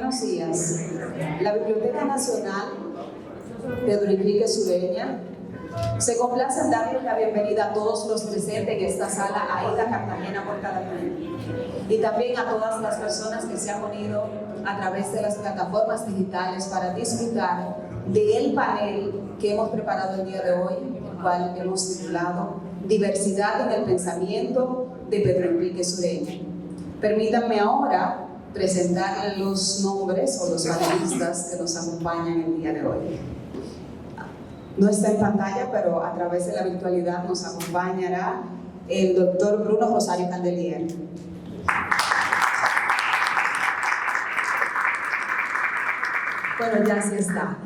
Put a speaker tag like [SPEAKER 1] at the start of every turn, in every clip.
[SPEAKER 1] buenos días. La Biblioteca Nacional Pedro Enrique Sureña se complace en darles la bienvenida a todos los presentes en esta sala Aida Cartagena por Calatrava y también a todas las personas que se han unido a través de las plataformas digitales para disfrutar del panel que hemos preparado el día de hoy, el cual hemos titulado Diversidad en el pensamiento de Pedro Enrique Sureña. Permítanme ahora presentar los nombres o los panelistas que nos acompañan el día de hoy. No está en pantalla, pero a través de la virtualidad nos acompañará el doctor Bruno Rosario Candelier. Bueno, ya sí está.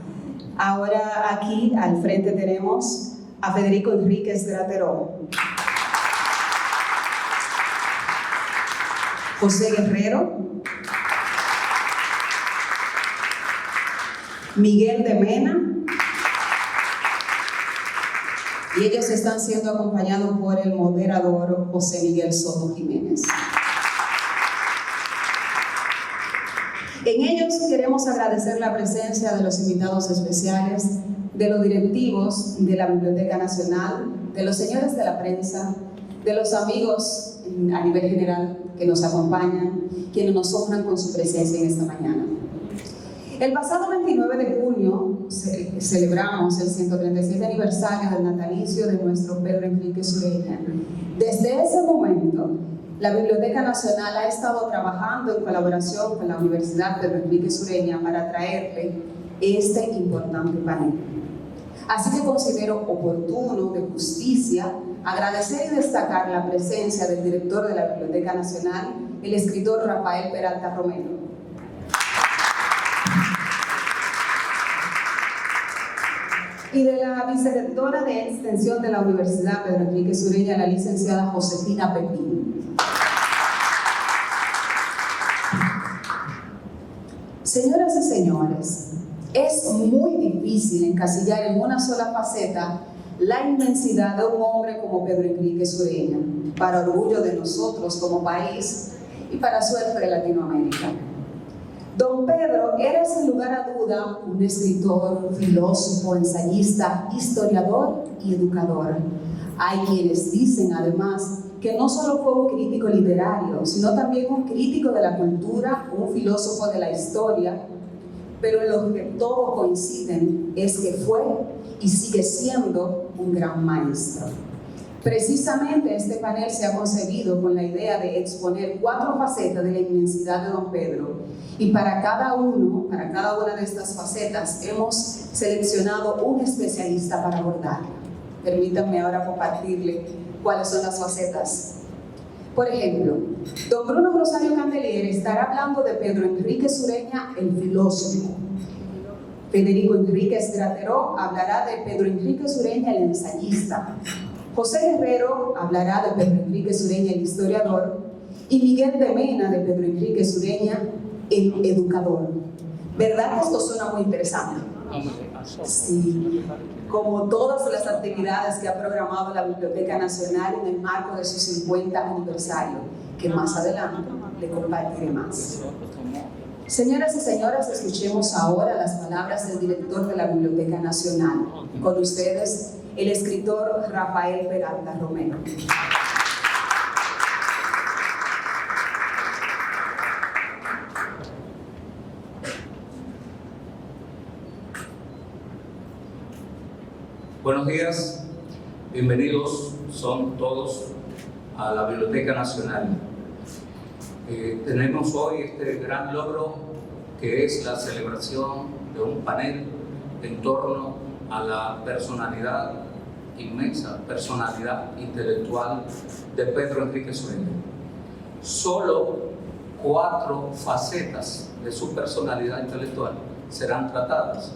[SPEAKER 1] Ahora aquí al frente tenemos a Federico Enríquez Grateró, José Guerrero, Miguel de Mena, y ellos están siendo acompañados por el moderador José Miguel Soto Jiménez. En ellos queremos agradecer la presencia de los invitados especiales, de los directivos de la Biblioteca Nacional, de los señores de la prensa, de los amigos a nivel general que nos acompañan, quienes nos honran con su presencia en esta mañana. El pasado 29 de junio celebramos el 137 aniversario del natalicio de nuestro Pedro Enrique Sureña. Desde ese momento, la Biblioteca Nacional ha estado trabajando en colaboración con la Universidad Pedro Enrique Sureña para traerle este importante panel. Así que considero oportuno, de justicia, agradecer y destacar la presencia del director de la Biblioteca Nacional, el escritor Rafael Peralta Romero. Y de la vicerrectora de Extensión de la Universidad Pedro Enrique Sureña, la licenciada Josefina Pepín. Señoras y señores, es muy difícil encasillar en una sola faceta la inmensidad de un hombre como Pedro Enrique Sureña, para orgullo de nosotros como país y para suerte de Latinoamérica. Don Pedro era, sin lugar a duda, un escritor, un filósofo, ensayista, historiador y educador. Hay quienes dicen, además, que no solo fue un crítico literario, sino también un crítico de la cultura, un filósofo de la historia, pero en lo que todos coinciden es que fue y sigue siendo un gran maestro. Precisamente este panel se ha concebido con la idea de exponer 4 facetas de la inmensidad de don Pedro, y para cada una de estas facetas hemos seleccionado un especialista para abordarla. Permítanme ahora compartirle cuáles son las facetas. Por ejemplo, don Bruno Rosario Candelier estará hablando de Pedro Enrique Sureña, el filósofo. Federico Enríquez Grateró hablará de Pedro Enrique Sureña, el ensayista. José Guerrero hablará de Pedro Enrique Sureña, el historiador, y Miguel de Mena de Pedro Enrique Sureña, el educador. ¿Verdad que esto suena muy interesante? Sí, como todas las actividades que ha programado la Biblioteca Nacional en el marco de su 50 aniversario, que más adelante le compartiré más. Señoras y señores, escuchemos ahora las palabras del director de la Biblioteca Nacional. Con ustedes, el escritor Rafael Peralta Romero.
[SPEAKER 2] Buenos días, bienvenidos son todos a la Biblioteca Nacional. Tenemos hoy este gran logro que es la celebración de un panel en torno a la personalidad, inmensa personalidad intelectual de Pedro Enrique Sureña. Solo 4 facetas de su personalidad intelectual serán tratadas.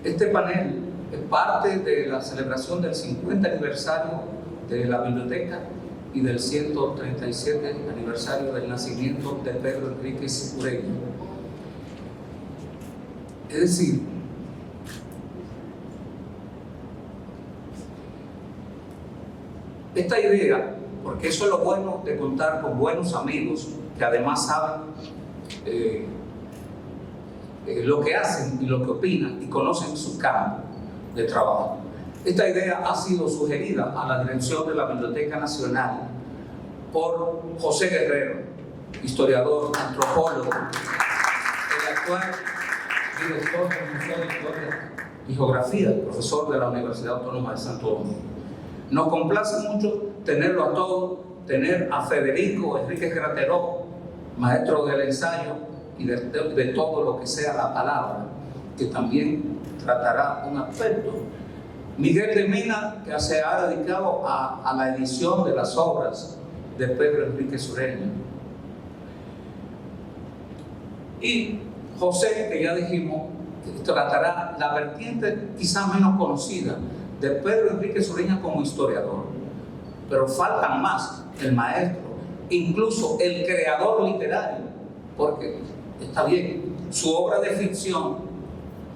[SPEAKER 2] Este panel es parte de la celebración del 50 aniversario de la biblioteca y del 137 aniversario del nacimiento de Pedro Enrique Sureña. Es decir, esta idea, porque eso es lo bueno de contar con buenos amigos que además saben lo que hacen y lo que opinan y conocen su campo de trabajo. Esta idea ha sido sugerida a la dirección de la Biblioteca Nacional por José Guerrero, historiador, antropólogo, el actual director del Museo de Historia y Geografía, profesor de la Universidad Autónoma de Santo Domingo. Nos complace mucho tenerlo a todos, tener a Federico Enrique Grateró, maestro del ensayo y de todo lo que sea la palabra, que también tratará un aspecto. Miguel de Mina, que se ha dedicado a la edición de las obras de Pedro Enrique Sureña. Y José, que ya dijimos, que tratará la vertiente quizás menos conocida de Pedro Enrique Sureña como historiador. Pero faltan más, el maestro, incluso el creador literario, porque está bien, su obra de ficción,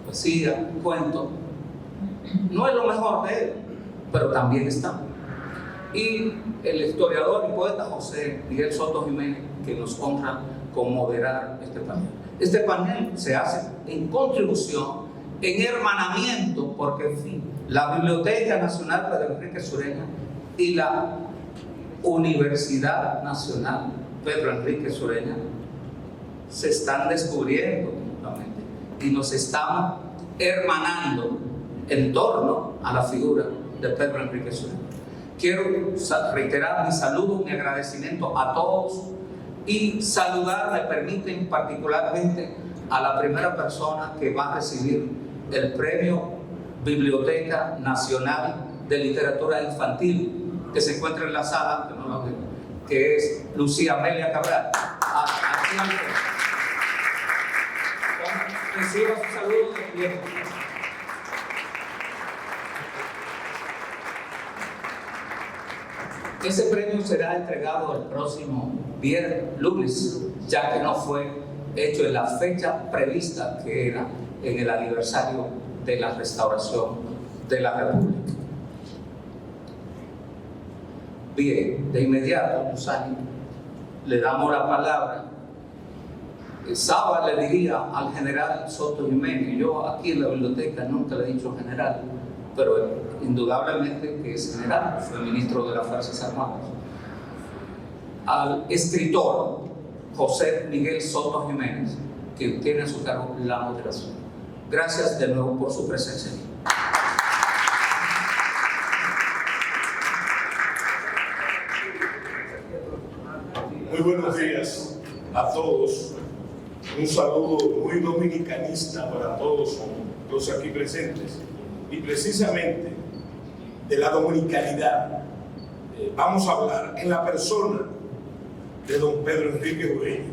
[SPEAKER 2] poesía, cuento, no es lo mejor de él, pero también está. Y el historiador y poeta José Miguel Soto Jiménez, que nos honra con moderar este panel. Este panel se hace en contribución, en hermanamiento, porque en fin, la Biblioteca Nacional Pedro Enrique Sureña y la Universidad Nacional Pedro Enrique Sureña se están descubriendo mutuamente y nos estamos hermanando en torno a la figura de Pedro Enrique Sureña. Quiero reiterar mi saludo, mi agradecimiento a todos y saludar, me permiten, particularmente a la primera persona que va a recibir el Premio Biblioteca Nacional de Literatura Infantil, que se encuentra en la sala, que no la veo, que es Lucía Amelia Cabral. Reciba su saludo de pie. Ese premio será entregado el próximo lunes, ya que no fue hecho en la fecha prevista, que era en el aniversario de la restauración de la República. Bien, de inmediato, Yusani, le damos la palabra. Saba le diría al general Soto Jiménez, yo aquí en la biblioteca nunca le he dicho general, pero indudablemente que es general, fue ministro de las Fuerzas Armadas. Al escritor José Miguel Soto Jiménez, que tiene a su cargo la moderación. Gracias de nuevo por su presencia.
[SPEAKER 3] Muy buenos días a todos. Un saludo muy dominicanista para todos los aquí presentes. Y precisamente de la dominicanidad vamos a hablar en la persona de don Pedro Enrique Sureña.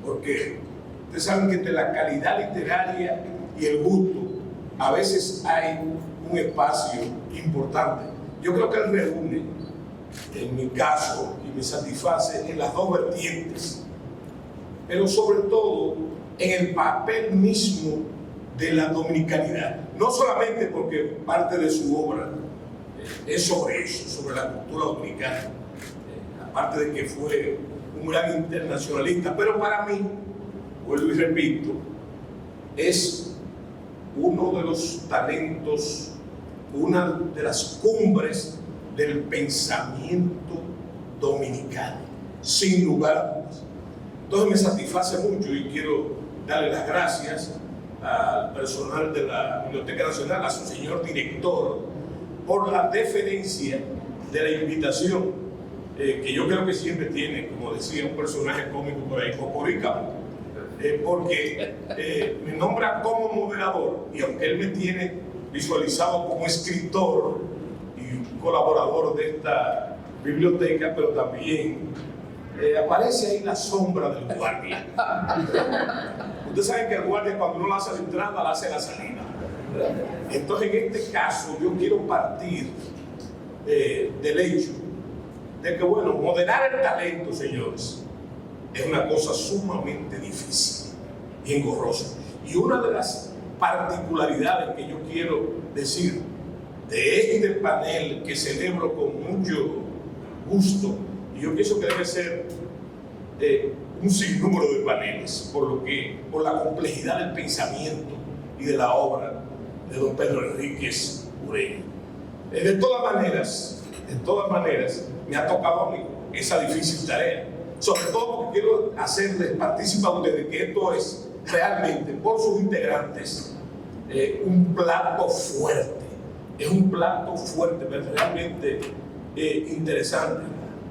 [SPEAKER 3] Porque ustedes saben que entre la calidad literaria y el gusto a veces hay un espacio importante. Yo creo que él reúne, en mi caso, y me satisface en las dos vertientes, pero sobre todo en el papel mismo de la dominicanidad. No solamente porque parte de su obra es sobre eso, sobre la cultura dominicana, aparte de que fue un gran internacionalista, pero para mí, vuelvo y repito, es uno de los talentos, una de las cumbres del pensamiento dominicano, sin lugar a dudas. Entonces me satisface mucho y quiero darle las gracias al personal de la Biblioteca Nacional, a su señor director, por la deferencia de la invitación, que yo creo que siempre tiene, como decía un personaje cómico por ahí, Cocorica, porque me nombra como moderador, y aunque él me tiene visualizado como escritor y colaborador de esta biblioteca, pero también aparece ahí la sombra del guardia. Ustedes saben que el guardia, cuando uno la hace la entrada, la hace la salida. Entonces, en este caso, yo quiero partir del hecho de que, bueno, moderar el talento, señores, es una cosa sumamente difícil y engorrosa. Y una de las particularidades que yo quiero decir de este panel, que celebro con mucho gusto, y yo pienso que debe ser un sinnúmero de paneles, por la complejidad del pensamiento y de la obra de don Pedro Enríquez Ureña. De todas maneras, me ha tocado a mí esa difícil tarea, sobre todo porque quiero hacerles partícipe a ustedes que esto es realmente, por sus integrantes, un plato fuerte. Es un plato fuerte, pero realmente interesante.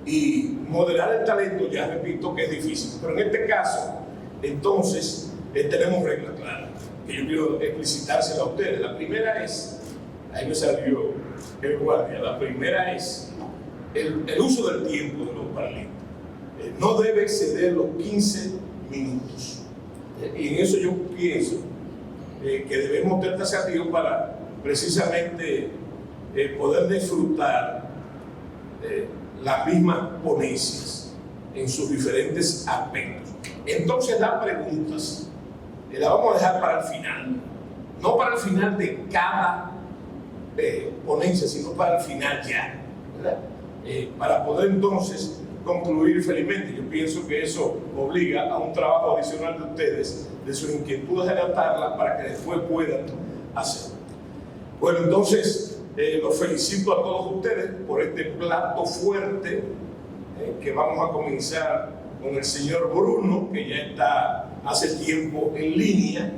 [SPEAKER 3] Y modelar el talento, ya repito, que es difícil. Pero en este caso, entonces, tenemos reglas claras, que yo quiero explicitárselas a ustedes. La primera es, ahí me salió el guardia, la primera es el uso del tiempo de los panelistas. No debe exceder los 15 minutos. Y en eso yo pienso que debemos tener taxativos para precisamente poder disfrutar las mismas ponencias en sus diferentes aspectos. Entonces las preguntas las vamos a dejar para el final, no para el final de cada ponencia, sino para el final ya, ¿verdad? Para poder entonces concluir felizmente. Yo pienso que eso obliga a un trabajo adicional de ustedes, de sus inquietudes, adaptarlas para que después puedan hacerlo. Bueno, entonces los felicito a todos ustedes por este plato fuerte que vamos a comenzar con el señor Bruno, que ya está hace tiempo en línea.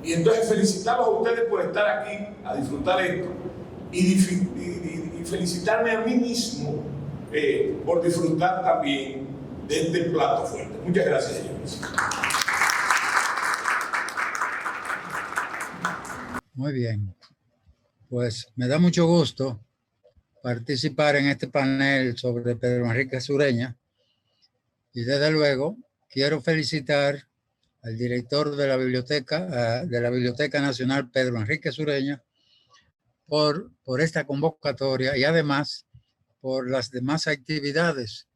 [SPEAKER 3] Y entonces felicitarlos a ustedes por estar aquí a disfrutar esto y felicitarme a mí mismo por disfrutar también de este plato fuerte. Muchas gracias, señores.
[SPEAKER 4] Muy bien. Pues me da mucho gusto participar en este panel sobre Pedro Enríquez Ureña y desde luego quiero felicitar al director de la Biblioteca Nacional, Pedro Enríquez Ureña, por esta convocatoria y además por las demás actividades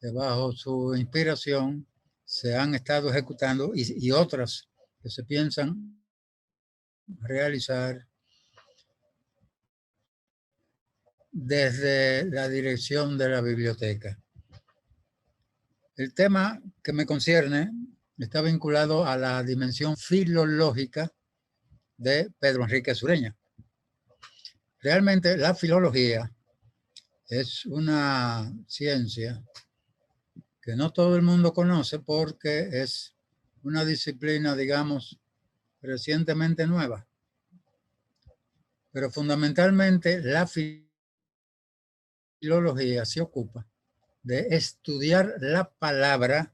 [SPEAKER 4] que bajo su inspiración se han estado ejecutando y otras que se piensan realizar desde la dirección de la biblioteca. El tema que me concierne está vinculado a la dimensión filológica de Pedro Enríquez Ureña. Realmente la filología es una ciencia que no todo el mundo conoce porque es una disciplina, digamos, recientemente nueva. Pero fundamentalmente la filología se ocupa de estudiar la palabra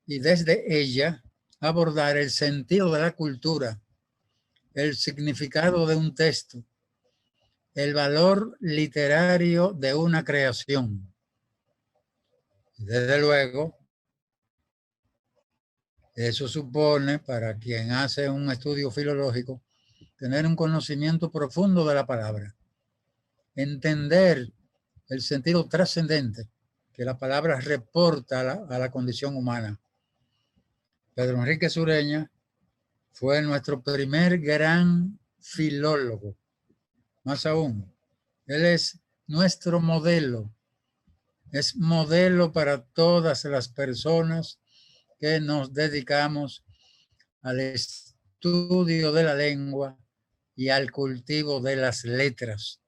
[SPEAKER 4] y desde ella abordar el sentido de la cultura, el significado de un texto, el valor literario de una creación. Desde luego, eso supone para quien hace un estudio filológico tener un conocimiento profundo de la palabra, entender el sentido trascendente que la palabra reporta a la condición humana. Pedro Enríquez Ureña fue nuestro primer gran filólogo. Más aún, él es nuestro modelo. Es modelo para todas las personas que nos dedicamos al estudio de la lengua y al cultivo de las letras.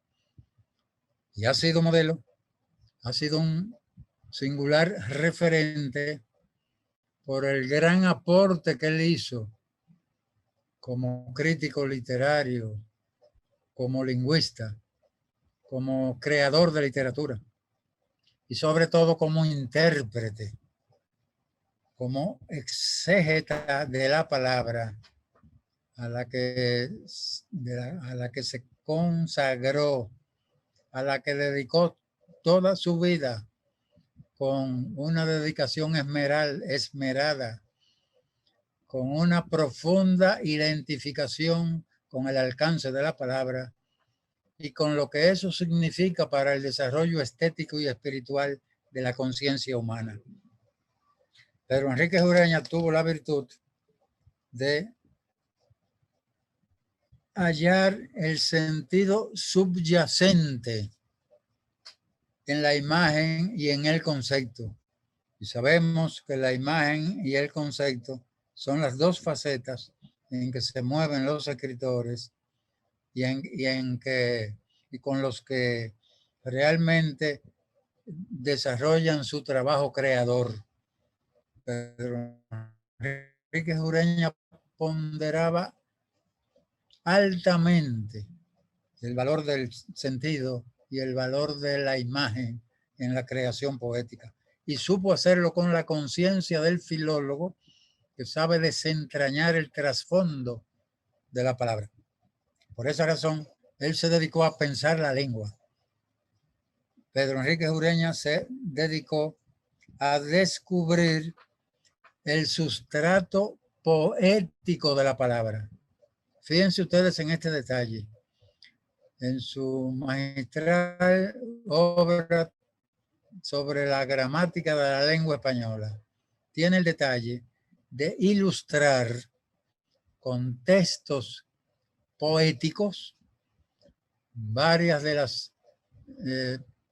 [SPEAKER 4] Y ha sido modelo, ha sido un singular referente por el gran aporte que él hizo como crítico literario, como lingüista, como creador de literatura y sobre todo como intérprete, como exégeta de la palabra a la que se consagró, a la que dedicó toda su vida con una dedicación esmerada, con una profunda identificación con el alcance de la palabra y con lo que eso significa para el desarrollo estético y espiritual de la conciencia humana. Pedro Enríquez Ureña tuvo la virtud de hallar el sentido subyacente en la imagen y en el concepto. Y sabemos que la imagen y el concepto son las dos facetas en que se mueven los escritores y con los que realmente desarrollan su trabajo creador. Pedro Enríquez Ureña ponderaba altamente el valor del sentido y el valor de la imagen en la creación poética. Y supo hacerlo con la conciencia del filólogo que sabe desentrañar el trasfondo de la palabra. Por esa razón, él se dedicó a pensar la lengua. Pedro Enríquez Ureña se dedicó a descubrir el sustrato poético de la palabra. Fíjense ustedes en este detalle. En su magistral obra sobre la gramática de la lengua española, tiene el detalle de ilustrar con textos poéticos varias de las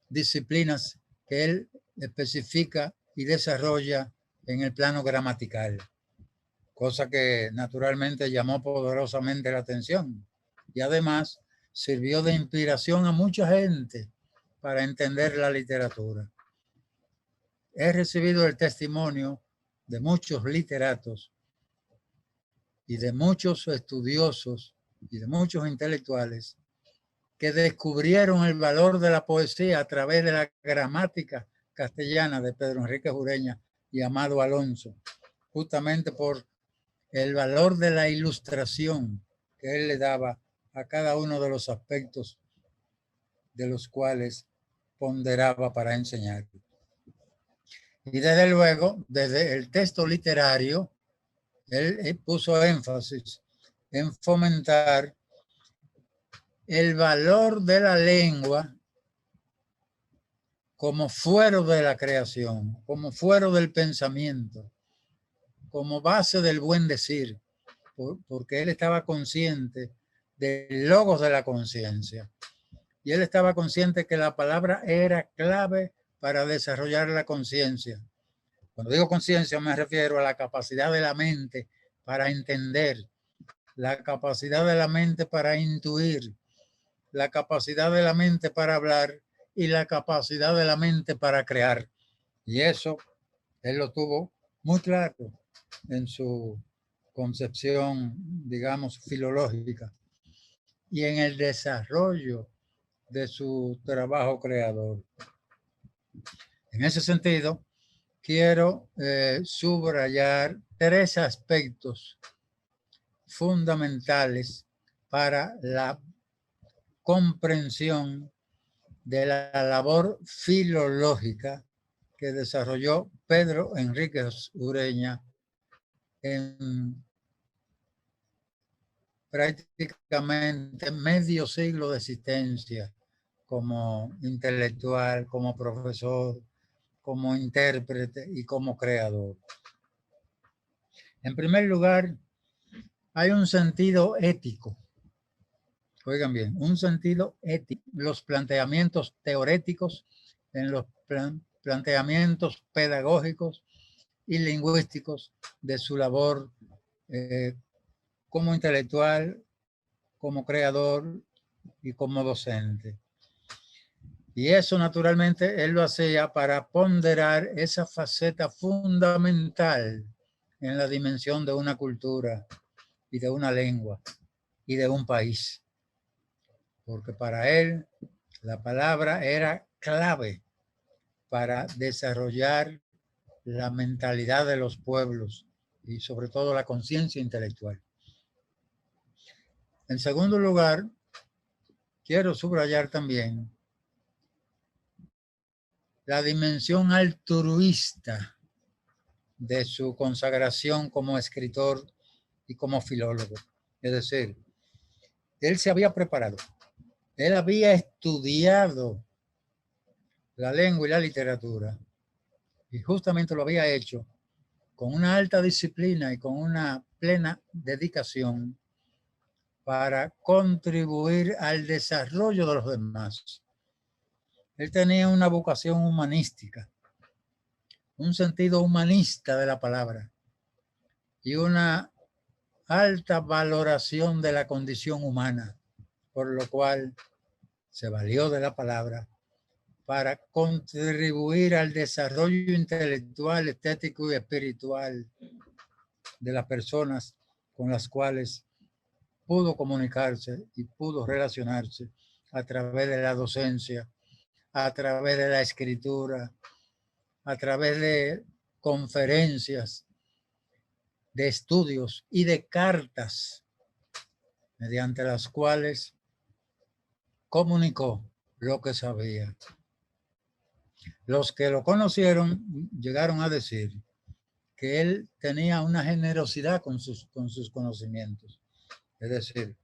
[SPEAKER 4] disciplinas que él especifica y desarrolla en el plano gramatical, cosa que naturalmente llamó poderosamente la atención y además sirvió de inspiración a mucha gente para entender la literatura. He recibido el testimonio de muchos literatos y de muchos estudiosos y de muchos intelectuales que descubrieron el valor de la poesía a través de la gramática castellana de Pedro Enríquez Ureña y Amado Alonso, justamente por el valor de la ilustración que él le daba a cada uno de los aspectos de los cuales ponderaba para enseñar. Y desde luego, desde el texto literario, él puso énfasis en fomentar el valor de la lengua como fuero de la creación, como fuero del pensamiento, como base del buen decir, porque él estaba consciente del logos de la conciencia. Y él estaba consciente que la palabra era clave para desarrollar la conciencia. Cuando digo conciencia me refiero a la capacidad de la mente para entender, la capacidad de la mente para intuir, la capacidad de la mente para hablar y la capacidad de la mente para crear. Y eso él lo tuvo muy claro en su concepción, digamos, filológica y en el desarrollo de su trabajo creador. En ese sentido, quiero subrayar 3 aspectos fundamentales para la comprensión de la labor filológica que desarrolló Pedro Enríquez Ureña en prácticamente medio siglo de existencia como intelectual, como profesor, como intérprete y como creador. En primer lugar, hay un sentido ético. Oigan bien, un sentido ético. Los planteamientos teoréticos en los planteamientos pedagógicos y lingüísticos de su labor como intelectual, como creador y como docente. Y eso naturalmente él lo hacía para ponderar esa faceta fundamental en la dimensión de una cultura y de una lengua y de un país. Porque para él la palabra era clave para desarrollar la mentalidad de los pueblos y sobre todo la conciencia intelectual. En segundo lugar, quiero subrayar también la dimensión altruista de su consagración como escritor y como filólogo. Es decir, él se había preparado, él había estudiado la lengua y la literatura y justamente lo había hecho con una alta disciplina y con una plena dedicación para contribuir al desarrollo de los demás. Él tenía una vocación humanística un sentido humanista de la palabra y una alta valoración de la condición humana, por lo cual se valió de la palabra para contribuir al desarrollo intelectual, estético y espiritual de las personas con las cuales pudo comunicarse y pudo relacionarse a través de la docencia, a través de la escritura, a través de conferencias, de estudios y de cartas, mediante las cuales comunicó lo que sabía. Los que lo conocieron llegaron a decir que él tenía una generosidad con sus conocimientos. Es decir,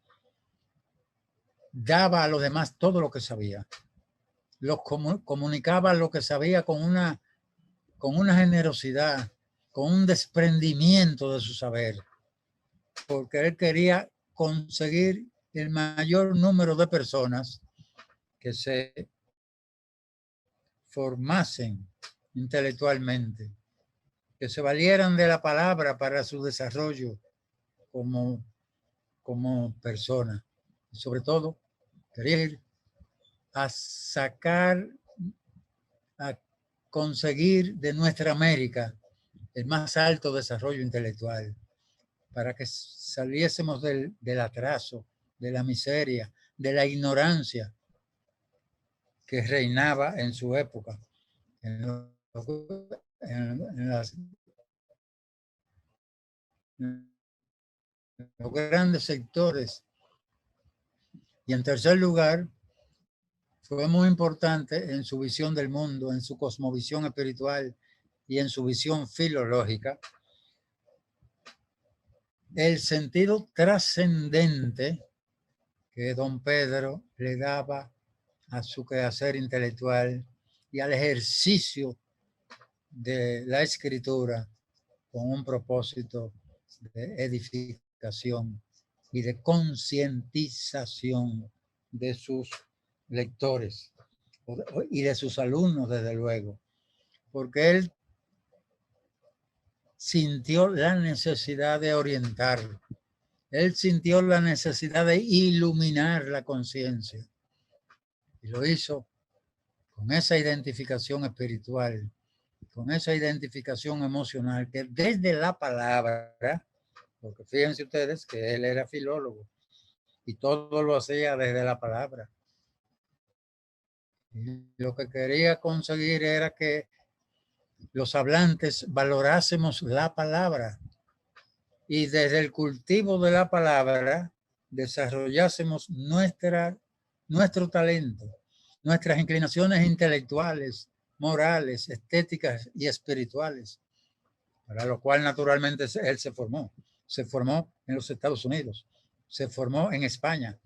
[SPEAKER 4] daba a los demás todo lo que sabía. Los comunicaba lo que sabía con una generosidad, con un desprendimiento de su saber, porque él quería conseguir el mayor número de personas que se formasen intelectualmente, que se valieran de la palabra para su desarrollo como persona. Y sobre todo, quería ir a conseguir de nuestra América el más alto desarrollo intelectual, para que saliésemos del atraso, de la miseria, de la ignorancia que reinaba en su época, en los grandes sectores. Y en tercer lugar, fue muy importante en su visión del mundo, en su cosmovisión espiritual y en su visión filológica, el sentido trascendente que don Pedro le daba a su quehacer intelectual y al ejercicio de la escritura con un propósito de edificación y de concientización de sus lectores y de sus alumnos, desde luego, porque él sintió la necesidad de orientar, él sintió la necesidad de iluminar la conciencia y lo hizo con esa identificación espiritual, con esa identificación emocional que desde la palabra, porque fíjense ustedes que él era filólogo y todo lo hacía desde la palabra. Y lo que quería conseguir era que los hablantes valorásemos la palabra y desde el cultivo de la palabra desarrollásemos nuestro talento, nuestras inclinaciones intelectuales, morales, estéticas y espirituales, para lo cual naturalmente él se formó en los Estados Unidos, se formó en España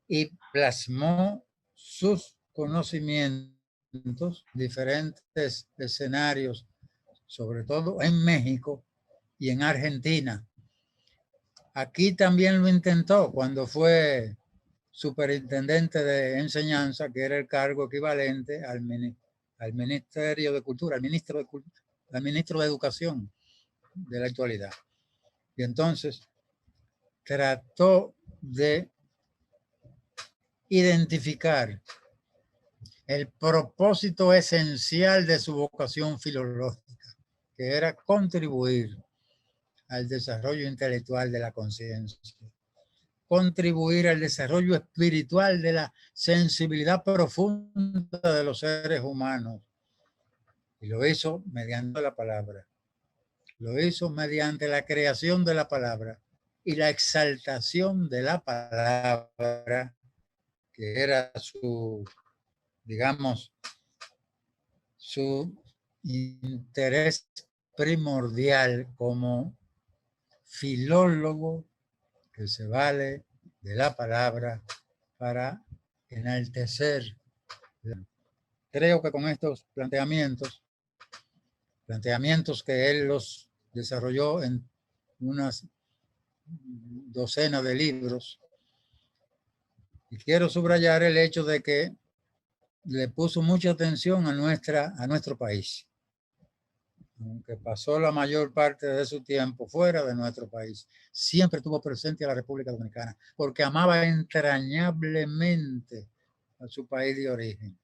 [SPEAKER 4] y plasmó sus conocimientos, diferentes escenarios, sobre todo en México y en Argentina. Aquí también lo intentó cuando fue superintendente de enseñanza, que era el cargo equivalente al Ministerio de Cultura, al ministro de Educación de la actualidad. Y entonces trató de identificar el propósito esencial de su vocación filológica, que era contribuir al desarrollo intelectual de la conciencia, contribuir al desarrollo espiritual de la sensibilidad profunda de los seres humanos. Y lo hizo mediante la palabra. Lo hizo mediante la creación de la palabra y la exaltación de la palabra, que era su, digamos, su interés primordial como filólogo que se vale de la palabra para enaltecer. Creo que con estos planteamientos que él los desarrolló en unas docenas de libros, y quiero subrayar el hecho de que le puso mucha atención a nuestro país. aunque pasó la mayor parte de su tiempo fuera de nuestro país, siempre estuvo presente en la República Dominicana, porque amaba entrañablemente a su país de origen.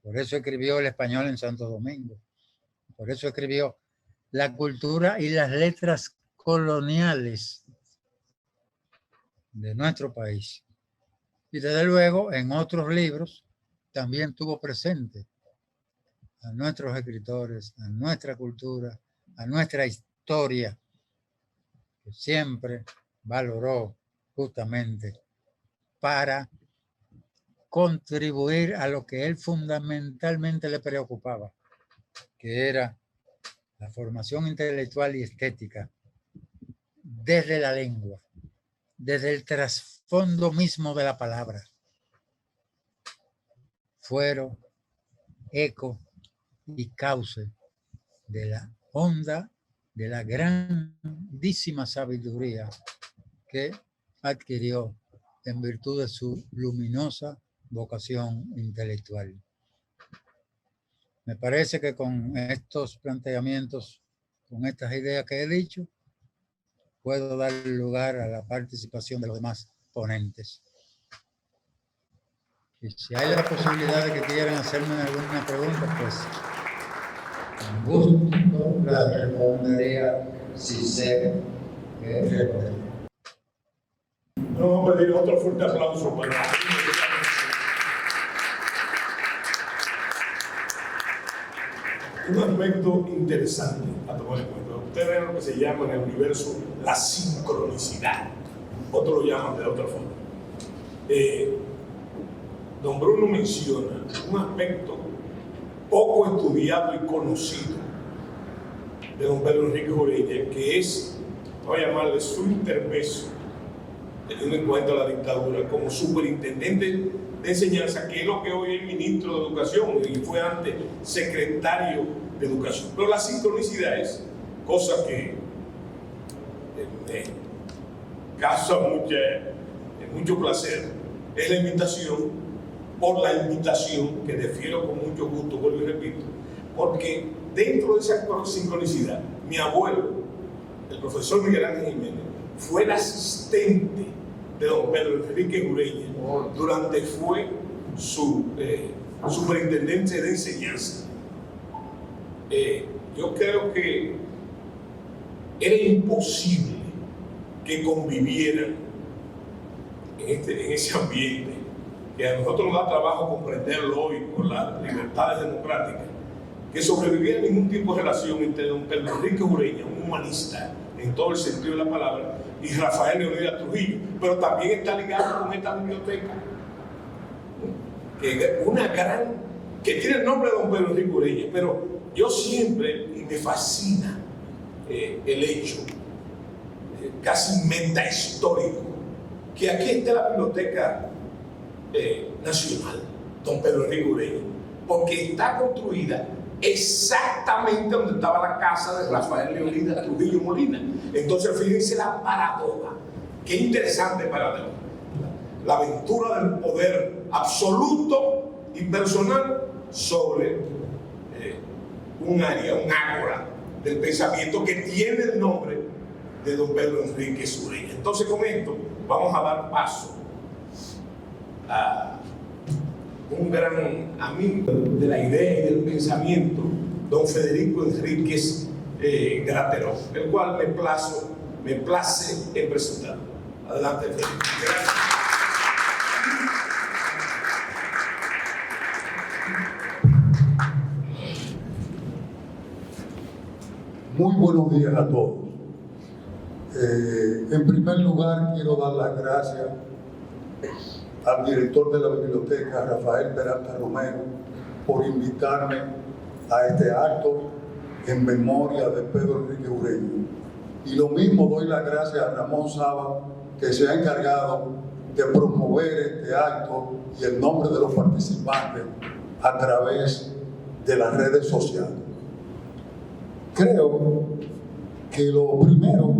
[SPEAKER 4] Por eso escribió El Español en Santo Domingo. Por eso escribió La cultura y las letras coloniales de nuestro país. Y desde luego, en otros libros, también tuvo presente a nuestros escritores, a nuestra cultura, a nuestra historia, que siempre valoró justamente para contribuir a lo que él fundamentalmente le preocupaba, que era la formación intelectual y estética desde la lengua, desde el trasfondo mismo de la palabra. Fuero, eco y cauce de la honda, de la grandísima sabiduría que adquirió en virtud de su luminosa vocación intelectual. Me parece que con estos planteamientos, con estas ideas que he dicho, puedo dar lugar a la participación de los demás ponentes. Y si hay la posibilidad de que quieran hacerme alguna pregunta, pues con gusto la respondería si sé responder.
[SPEAKER 3] Vamos a pedir otro fuerte aplauso para un aspecto interesante a tomar en cuenta. Ustedes ven lo que se llama en el universo la sincronicidad. Otros lo llaman de otra forma. Don Bruno menciona un aspecto poco estudiado y conocido de don Pedro Enrique Ureña, que es, voy a llamarle su interpeso, teniendo en cuenta la dictadura, como superintendente de enseñanza, que es lo que hoy es ministro de Educación y fue antes secretario de Educación. Pero la sincronicidad es cosa que me causa mucho placer. Es la invitación, por la invitación que defiero con mucho gusto, vuelvo y repito, porque dentro de esa sincronicidad, mi abuelo, el profesor Miguel Ángel Jiménez, fue el asistente de don Pedro Enrique Ureña durante fue su superintendente de enseñanza. Yo creo que era imposible que convivieran en ese ambiente, que a nosotros nos da trabajo comprenderlo hoy por las libertades democráticas, que sobreviviera ningún tipo de relación entre don Pedro Enrique Ureña, un humanista en todo el sentido de la palabra, y Rafael Leonidas Trujillo, pero también está ligado con esta biblioteca, que tiene el nombre de don Pedro Enrique Ureña. Pero yo siempre, y me fascina el hecho casi metahistórico, que aquí está la Biblioteca Nacional, don Pedro Enrique Ureña, porque está construida exactamente donde estaba la casa de Rafael Leonidas Trujillo Molina. Entonces, fíjense la paradoja. Qué interesante paradoja. La aventura del poder absoluto y personal sobre un área, un ágora del pensamiento que tiene el nombre de don Pedro Enrique Ureña. Entonces, con esto vamos a dar paso a un gran amigo de la idea y del pensamiento, don Federico Enríquez Graterol, el cual me place en presentar. Adelante, Federico. Gracias.
[SPEAKER 5] Muy buenos días a todos. En primer lugar, quiero dar las gracias al director de la biblioteca, Rafael Peralta Romero, por invitarme a este acto en memoria de Pedro Enrique Ureña. Y lo mismo doy las gracias a Ramón Saba, que se ha encargado de promover este acto y el nombre de los participantes a través de las redes sociales. Creo que lo primero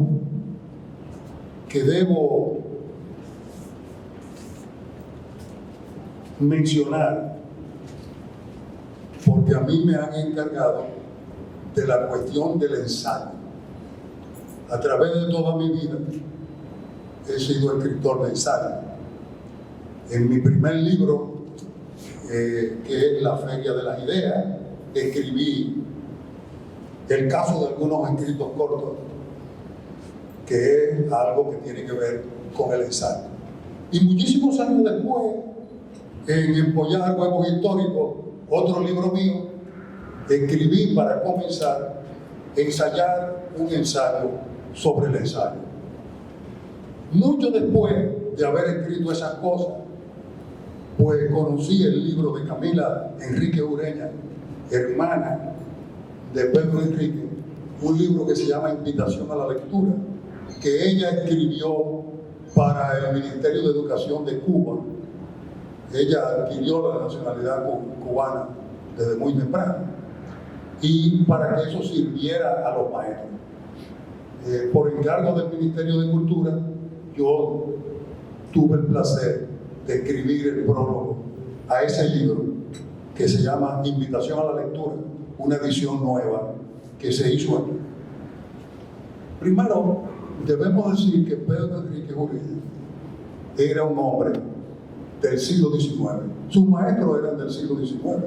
[SPEAKER 5] que debo mencionar, porque a mí me han encargado de la cuestión del ensayo. A través de toda mi vida he sido escritor de ensayo. En mi primer libro, que es La Feria de las Ideas, escribí el caso de algunos escritos cortos, que es algo que tiene que ver con el ensayo. Y muchísimos años después, en Empollar Huevos Históricos, otro libro mío, escribí para comenzar a ensayar un ensayo sobre el ensayo. Mucho después de haber escrito esas cosas, pues conocí el libro de Camila Enrique Ureña, hermana de Pedro Enrique, un libro que se llama Invitación a la Lectura, que ella escribió para el Ministerio de Educación de Cuba. Ella adquirió la nacionalidad cubana desde muy temprano, y para que eso sirviera a los maestros. Por encargo del Ministerio de Cultura, yo tuve el placer de escribir el prólogo a ese libro que se llama Invitación a la Lectura, una edición nueva que se hizo aquí. Primero, debemos decir que Pedro Enrique Ureña era un hombre del siglo XIX. Sus maestros eran del siglo XIX,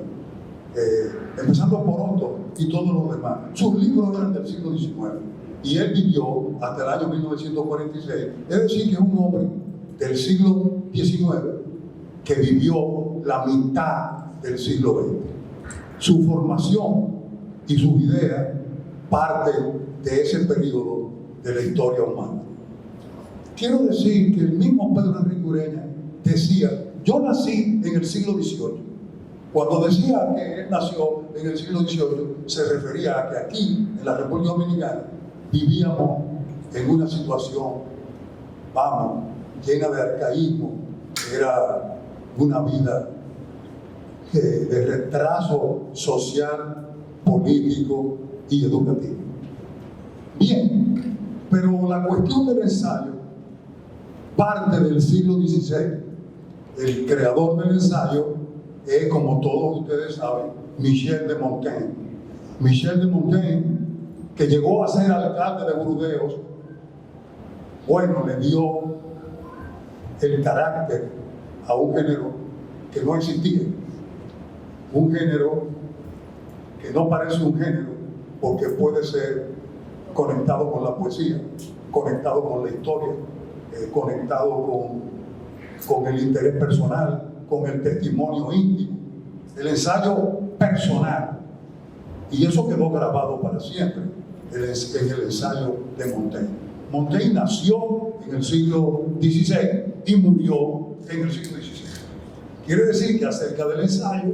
[SPEAKER 5] empezando por Otto y todos los demás. Sus libros eran del siglo XIX. Y él vivió hasta el año 1946. Es decir, que es un hombre del siglo XIX que vivió la mitad del siglo XX. Su formación y sus ideas parten de ese periodo de la historia humana. Quiero decir que el mismo Pedro Enrique Ureña decía: yo nací en el siglo XVIII. Cuando decía que él nació en el siglo XVIII, se refería a que aquí, en la República Dominicana, vivíamos en una situación, llena de arcaísmo. Era una vida de retraso social, político y educativo. Bien, pero la cuestión del ensayo parte del siglo XVI. El creador del ensayo es, como todos ustedes saben, Michel de Montaigne. Michel de Montaigne, que llegó a ser alcalde de Burdeos, bueno, le dio el carácter a un género que no existía. Un género que no parece un género porque puede ser conectado con la poesía, conectado con la historia, conectado con el interés personal, con el testimonio íntimo, el ensayo personal. Y eso quedó grabado para siempre en el ensayo de Montaigne. Montaigne nació en el siglo XVI y murió en el siglo XVI. Quiere decir que acerca del ensayo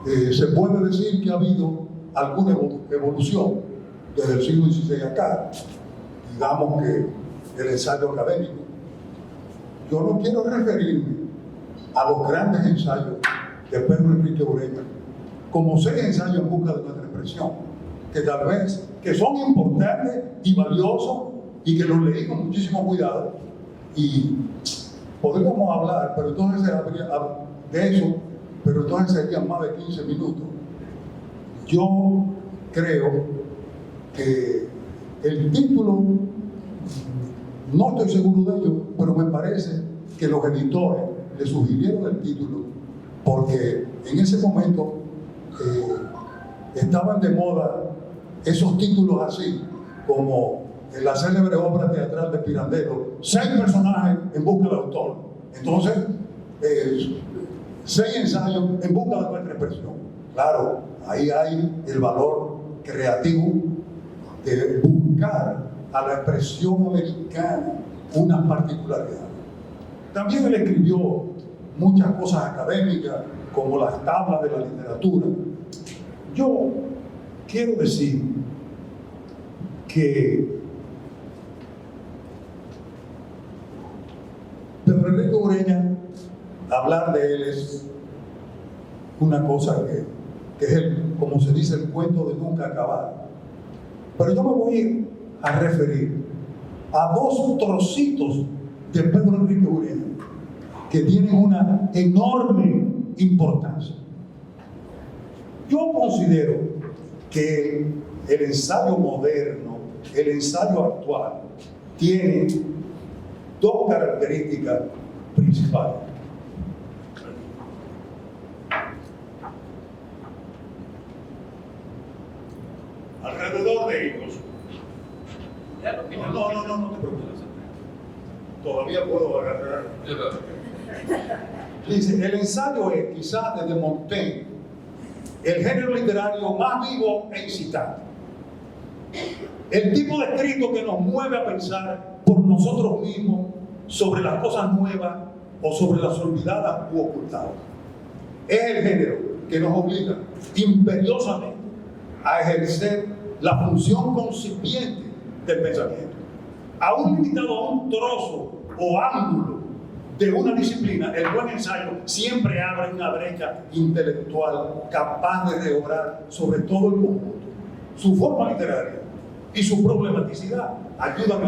[SPEAKER 5] se puede decir que ha habido alguna evolución desde el siglo XVI acá. Digamos que el ensayo académico. Yo no quiero referirme a los grandes ensayos de Pedro Enrique Ureña como 6 ensayos en busca de nuestra expresión, que tal vez que son importantes y valiosos y que los leí con muchísimo cuidado, y podríamos hablar, pero entonces de eso, pero entonces serían más de 15 minutos. Yo creo que el título, no estoy seguro de ello, pero me parece que los editores le sugirieron el título porque en ese momento estaban de moda esos títulos así, como en la célebre obra teatral de Pirandello, 6 personajes en busca del autor. Entonces, 6 ensayos en busca de nuestra expresión. Claro, ahí hay el valor creativo de buscar a la expresión americana unas particularidades. También él escribió muchas cosas académicas, como las tablas de la literatura. Yo quiero decir que Pedro Enrique Ureña, hablar de él es una cosa que es, como se dice, el cuento de nunca acabar. Pero yo me voy a referir a 2 trocitos de Pedro Enrique Ureña que tienen una enorme importancia. Yo considero que el ensayo moderno, el ensayo actual, tiene dos características principales.
[SPEAKER 3] Alrededor de ellos. No te preocupes. Todavía puedo agarrar.
[SPEAKER 5] Dice, el ensayo es, quizás desde Montaigne, el género literario más vivo e excitante. El tipo de escrito que nos mueve a pensar por nosotros mismos sobre las cosas nuevas o sobre las olvidadas u ocultadas. Es el género que nos obliga imperiosamente a ejercer la función concipiente del pensamiento. Aún limitado a un trozo o ángulo de una disciplina, el buen ensayo siempre abre una brecha intelectual capaz de reobrar sobre todo el conjunto. Su forma literaria y su problematicidad ayudan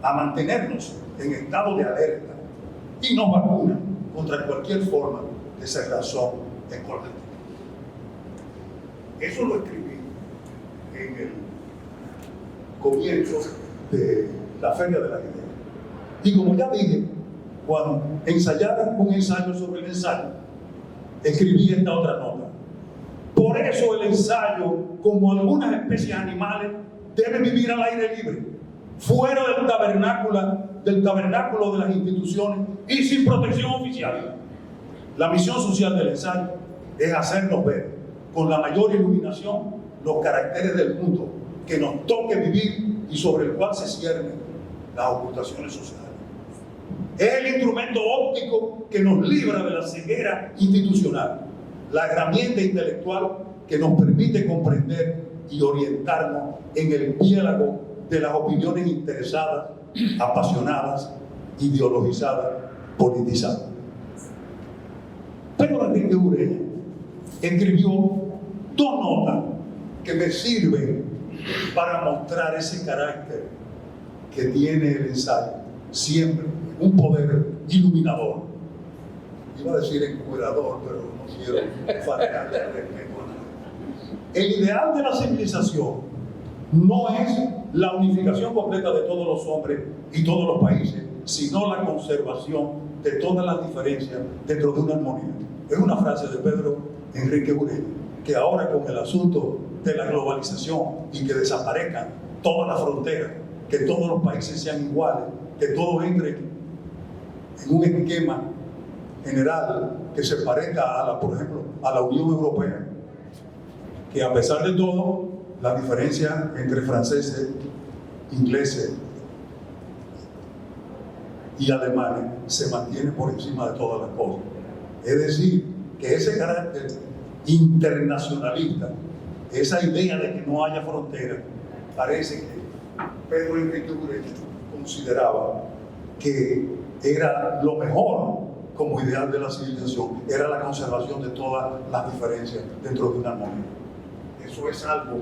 [SPEAKER 5] a mantenernos en estado de alerta y nos vacunan contra cualquier forma de cerrazón escolar.
[SPEAKER 3] Eso lo escribí en el
[SPEAKER 5] Comienzo de la Feria de la Idea. Y como ya dije, cuando ensayara un ensayo sobre el ensayo, escribí esta otra nota. Por eso el ensayo, como algunas especies animales, debe vivir al aire libre, fuera del tabernáculo de las instituciones y sin protección oficial. La misión social del ensayo es hacernos ver con la mayor iluminación los caracteres del mundo que nos toque vivir y sobre el cual se ciernen las ocultaciones sociales. Es el instrumento óptico que nos libra de la ceguera institucional, la herramienta intelectual que nos permite comprender y orientarnos en el piélago de las opiniones interesadas, apasionadas, ideologizadas, politizadas. Pedro Enrique Ureña escribió dos notas que me sirven para mostrar ese carácter que tiene el ensayo, siempre un poder iluminador. Iba a decir encuerador, pero no quiero faltarle al respeto a nadie. El ideal de la civilización no es la unificación completa de todos los hombres y todos los países, sino la conservación de todas las diferencias dentro de una armonía. Es una frase de Pedro Enrique Ureña, que ahora con el asunto de la globalización y que desaparezcan todas las fronteras, que todos los países sean iguales, que todos entren en un esquema general que se parezca por ejemplo, a la Unión Europea, que a pesar de todo, la diferencia entre franceses, ingleses y alemanes se mantiene por encima de todas las cosas. Es decir, que ese carácter internacionalista, esa idea de que no haya fronteras, parece que Pedro Enrique Ureña consideraba que era lo mejor como ideal de la civilización, era la conservación de todas las diferencias dentro de una armonía. Eso es algo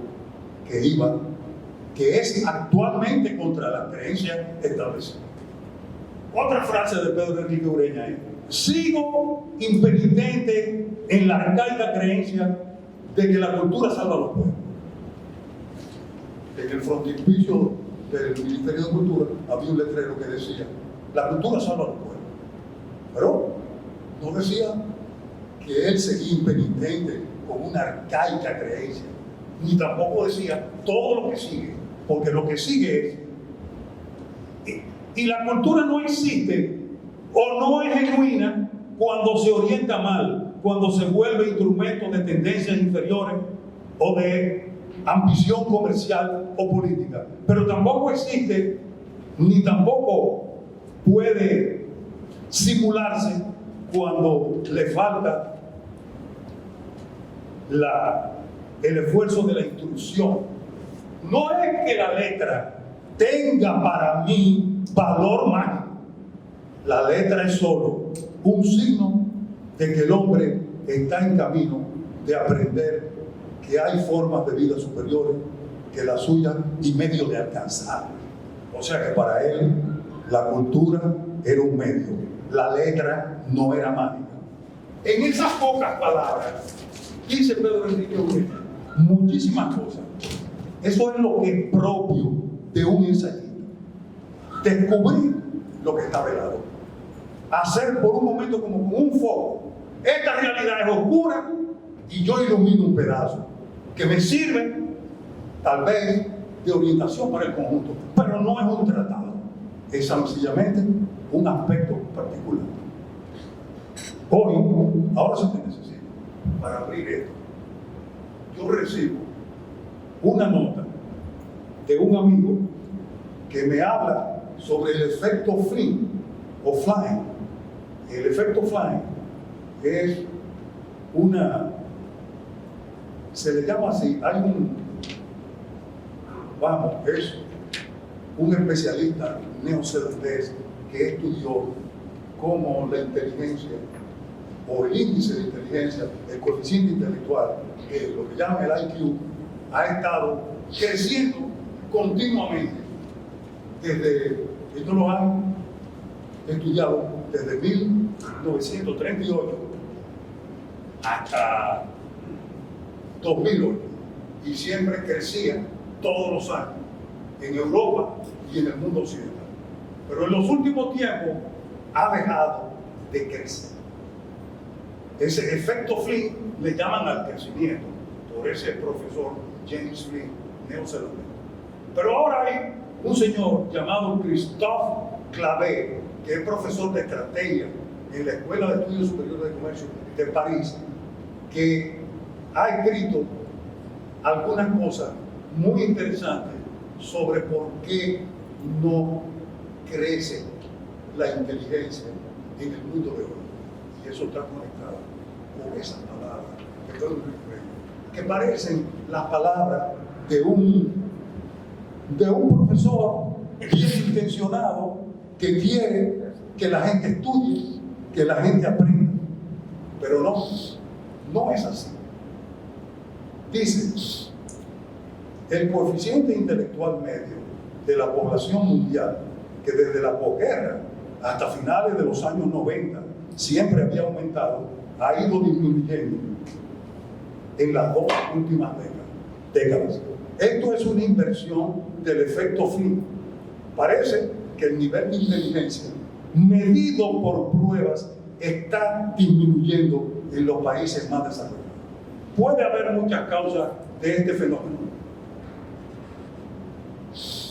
[SPEAKER 5] que es actualmente contra las creencias establecidas. Otra frase de Pedro Enrique Ureña es: sigo impenitente en la arcaica creencia de que la cultura salva a los pueblos. En el frontispicio del Ministerio de Cultura había un letrero que decía: la cultura salva a los pueblos. Pero no decía que él seguía impenitente con una arcaica creencia, ni tampoco decía todo lo que sigue, porque lo que sigue es: y la cultura no existe o no es genuina cuando se orienta mal, cuando se vuelve instrumento de tendencias inferiores o de ambición comercial o política. Pero tampoco existe, ni tampoco puede simularse cuando le falta el esfuerzo de la instrucción. No es que la letra tenga para mí valor mágico. La letra es solo un signo de que el hombre está en camino de aprender que hay formas de vida superiores que la suya y medio de alcanzar. O sea que para él la cultura era un medio, la letra no era mágica. En esas pocas palabras dice Pedro Enrique Ureña muchísimas cosas. Eso es lo que es propio de un ensayista. Descubrir lo que está velado. Hacer por un momento como con un foco. Esta realidad es oscura y yo ilumino un pedazo que me sirve tal vez de orientación para el conjunto, pero no es un tratado, es sencillamente un aspecto particular. Hoy, ahora se te necesita para abrir esto. Yo recibo una nota de un amigo que me habla sobre el efecto Flynn o Flying. El efecto Flying es se le llama así, es un especialista neozelandés que estudió cómo la inteligencia o el índice de inteligencia, el coeficiente intelectual, que es lo que llaman el IQ, ha estado creciendo continuamente ellos lo han estudiado desde 1938 hasta 2008 y siempre crecía todos los años en Europa y en el mundo occidental. Pero en los últimos tiempos ha dejado de crecer. Ese efecto Flynn le llaman al crecimiento por ese profesor James Flynn, neozelandés. Pero ahora hay un señor llamado Christophe Clavé, que es profesor de estrategia en la Escuela de Estudios Superiores de Comercio de París, que ha escrito algunas cosas muy interesantes sobre por qué no crece la inteligencia en el mundo de hoy. Y eso está conectado con esas palabras que parecen las palabras de un profesor bien intencionado que quiere que la gente estudie, que la gente aprenda. Pero no es así. Dice, el coeficiente intelectual medio de la población mundial, que desde la posguerra hasta finales de los años 90 siempre había aumentado, ha ido disminuyendo en las dos últimas décadas. Esto es una inversión del efecto Flynn. Parece que el nivel de inteligencia medido por pruebas está disminuyendo en los países más desarrollados. Puede haber muchas causas de este fenómeno.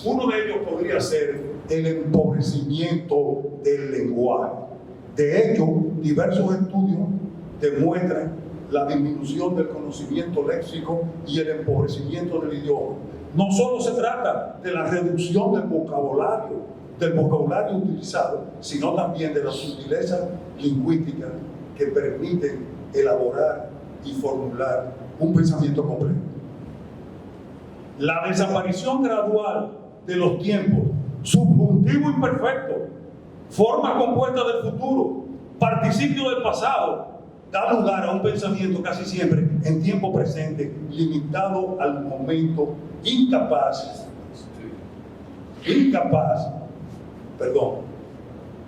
[SPEAKER 5] Uno de ellos podría ser el empobrecimiento del lenguaje. De hecho, diversos estudios demuestran la disminución del conocimiento léxico y el empobrecimiento del idioma. No solo se trata de la reducción del vocabulario utilizado, sino también de las sutilezas lingüísticas que permiten elaborar y formular un pensamiento complejo. La desaparición gradual de los tiempos, subjuntivo imperfecto, forma compuesta del futuro, participio del pasado, da lugar a un pensamiento casi siempre en tiempo presente, limitado al momento, incapaz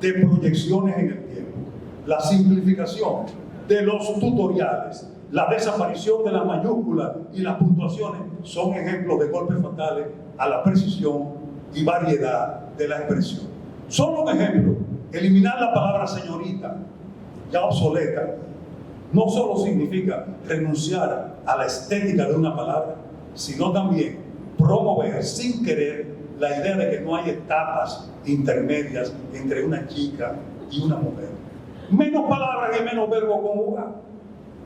[SPEAKER 5] de proyecciones en el tiempo. La simplificación de los tutoriales, la desaparición de las mayúsculas y las puntuaciones son ejemplos de golpes fatales a la precisión y variedad de la expresión. Solo un ejemplo: eliminar la palabra señorita, ya obsoleta, no solo significa renunciar a la estética de una palabra, sino también promover sin querer la idea de que no hay etapas intermedias entre una chica y una mujer. Menos palabras y menos verbos conjugados.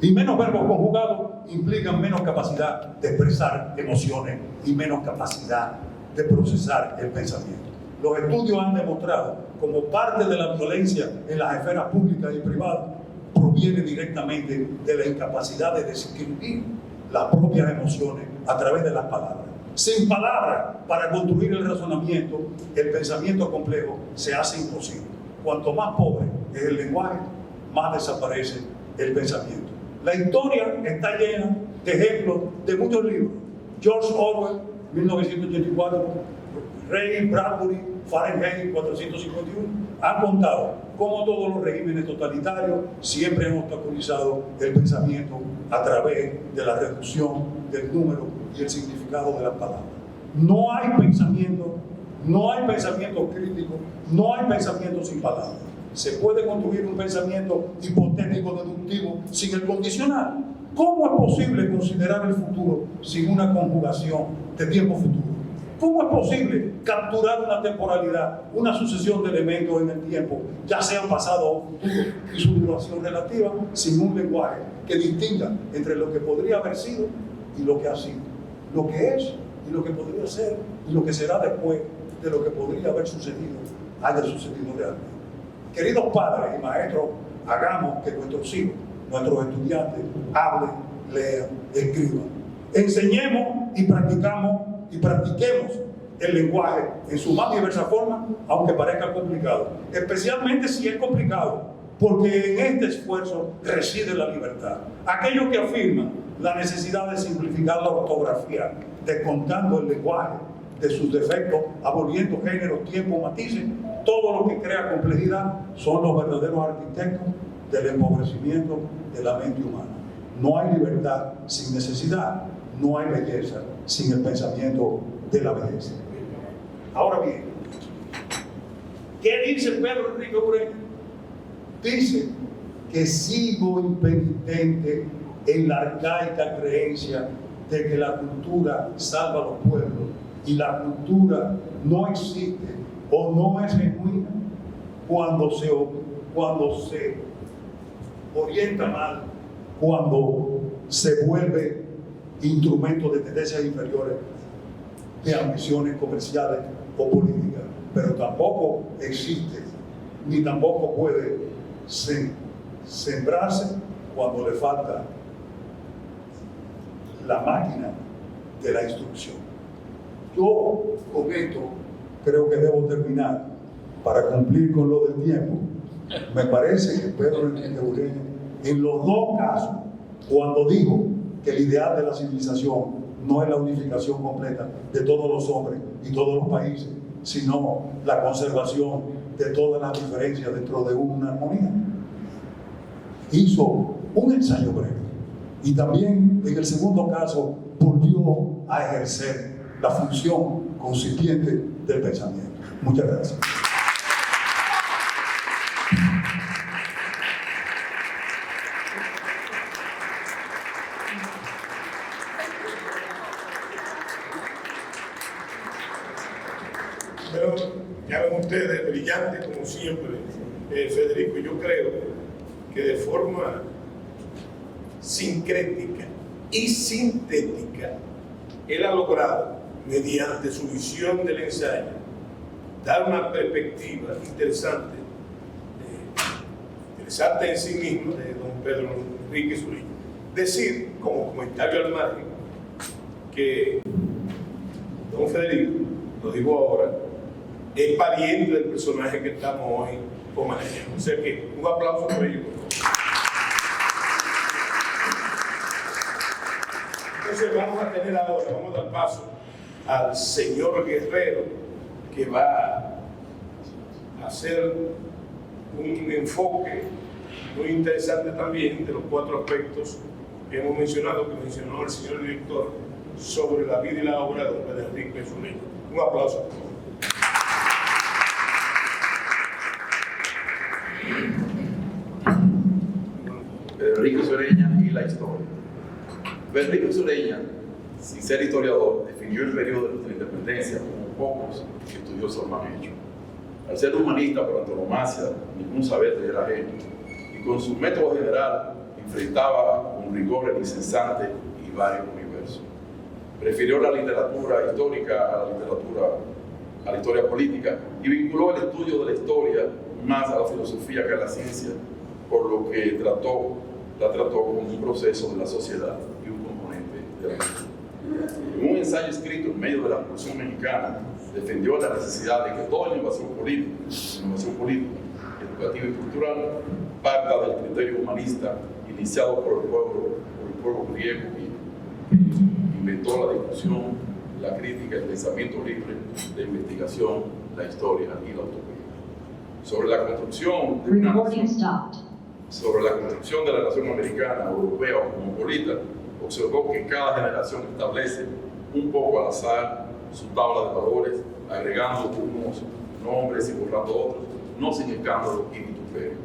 [SPEAKER 5] Y menos verbos conjugados implican menos capacidad de expresar emociones y menos capacidad de procesar el pensamiento. Los estudios han demostrado como parte de la violencia en las esferas públicas y privadas proviene directamente de la incapacidad de describir las propias emociones a través de las palabras. Sin palabras para construir el razonamiento, el pensamiento complejo se hace imposible. Cuanto más pobre es el lenguaje, más desaparece el pensamiento. La historia está llena de ejemplos de muchos libros. George Orwell, 1984, Ray Bradbury, Fahrenheit 451, han contado cómo todos los regímenes totalitarios siempre han obstaculizado el pensamiento a través de la reducción del número y el significado de las palabras. No hay pensamiento crítico, no hay pensamiento sin palabras. Se puede construir un pensamiento hipotético deductivo sin el condicional. ¿Cómo es posible considerar el futuro sin una conjugación de tiempo futuro? ¿Cómo es posible capturar una temporalidad, una sucesión de elementos en el tiempo, ya sea pasado o futuro, y su duración relativa, sin un lenguaje que distinga entre lo que podría haber sido y lo que ha sido, lo que es y lo que podría ser y lo que será después de lo que podría haber sucedido, haya sucedido realmente? Queridos padres y maestros, hagamos que nuestros hijos, nuestros estudiantes, hablen, lean, escriban. Enseñemos y practiquemos el lenguaje en su más diversa forma, aunque parezca complicado. Especialmente si es complicado, porque en este esfuerzo reside la libertad. Aquellos que afirman la necesidad de simplificar la ortografía, descontando el lenguaje de sus defectos, aboliendo géneros, tiempos, matices, todo lo que crea complejidad, son los verdaderos arquitectos del empobrecimiento de la mente humana. No hay libertad sin necesidad, no hay belleza sin el pensamiento de la belleza. Ahora bien, ¿qué dice Pedro Enrique Ureña? Dice que sigo impenitente en la arcaica creencia de que la cultura salva a los pueblos y la cultura no existe o no es genuina cuando se orienta mal, cuando se vuelve instrumento de tendencias inferiores, de ambiciones comerciales o políticas. Pero tampoco existe, ni tampoco puede sembrarse cuando le falta la máquina de la instrucción. Yo con esto creo que debo terminar para cumplir con lo del tiempo. Me parece que Pedro Enrique Ureña, en los dos casos, cuando dijo que el ideal de la civilización no es la unificación completa de todos los hombres y todos los países, sino la conservación de todas las diferencias dentro de una armonía, hizo un ensayo breve. Y también, en el segundo caso, volvió a ejercer la función constituyente del pensamiento. Muchas gracias.
[SPEAKER 3] Pero ya ven ustedes, brillante como siempre, Federico. Yo creo que de forma sincrética y sintética, él ha logrado, mediante su visión del ensayo, dar una perspectiva interesante en sí mismo de don Pedro Enrique Ureña. Decir, como comentario al margen, que don Federico, lo digo ahora, es pariente del personaje que estamos hoy homenajeando. O sea que un aplauso por ello, por favor. Entonces vamos a tener ahora, vamos a dar paso al señor Guerrero, que va a hacer un enfoque muy interesante también de los 4 aspectos que hemos mencionado, que mencionó el señor director, sobre la vida y la obra de don Pedro Enrique Ureña. Un aplauso, por favor.
[SPEAKER 6] Pedro Enrique Ureña y la historia. Pedro Enrique Ureña, sin ser historiador, definió el periodo de nuestra independencia como pocos estudiosos lo han hecho. Al ser humanista por antonomasia, ningún saber le era ajeno, y con su método general enfrentaba con rigor el incesante y varios universos. Prefirió la literatura histórica a la historia política, y vinculó el estudio de la historia más a la filosofía que a la ciencia, por lo que la trató como un proceso de la sociedad y un componente de la cultura. En un ensayo escrito en medio de la Revolución Mexicana, defendió la necesidad de que toda innovación política, educativa y cultural, parta del criterio humanista iniciado por el pueblo griego, que inventó la discusión, la crítica, el pensamiento libre, la investigación, la historia y la utopía. Sobre la construcción de la nación americana, europea o observó que cada generación establece un poco al azar su tabla de valores, agregando unos nombres y borrando otros, no sin escándalo y vituperio,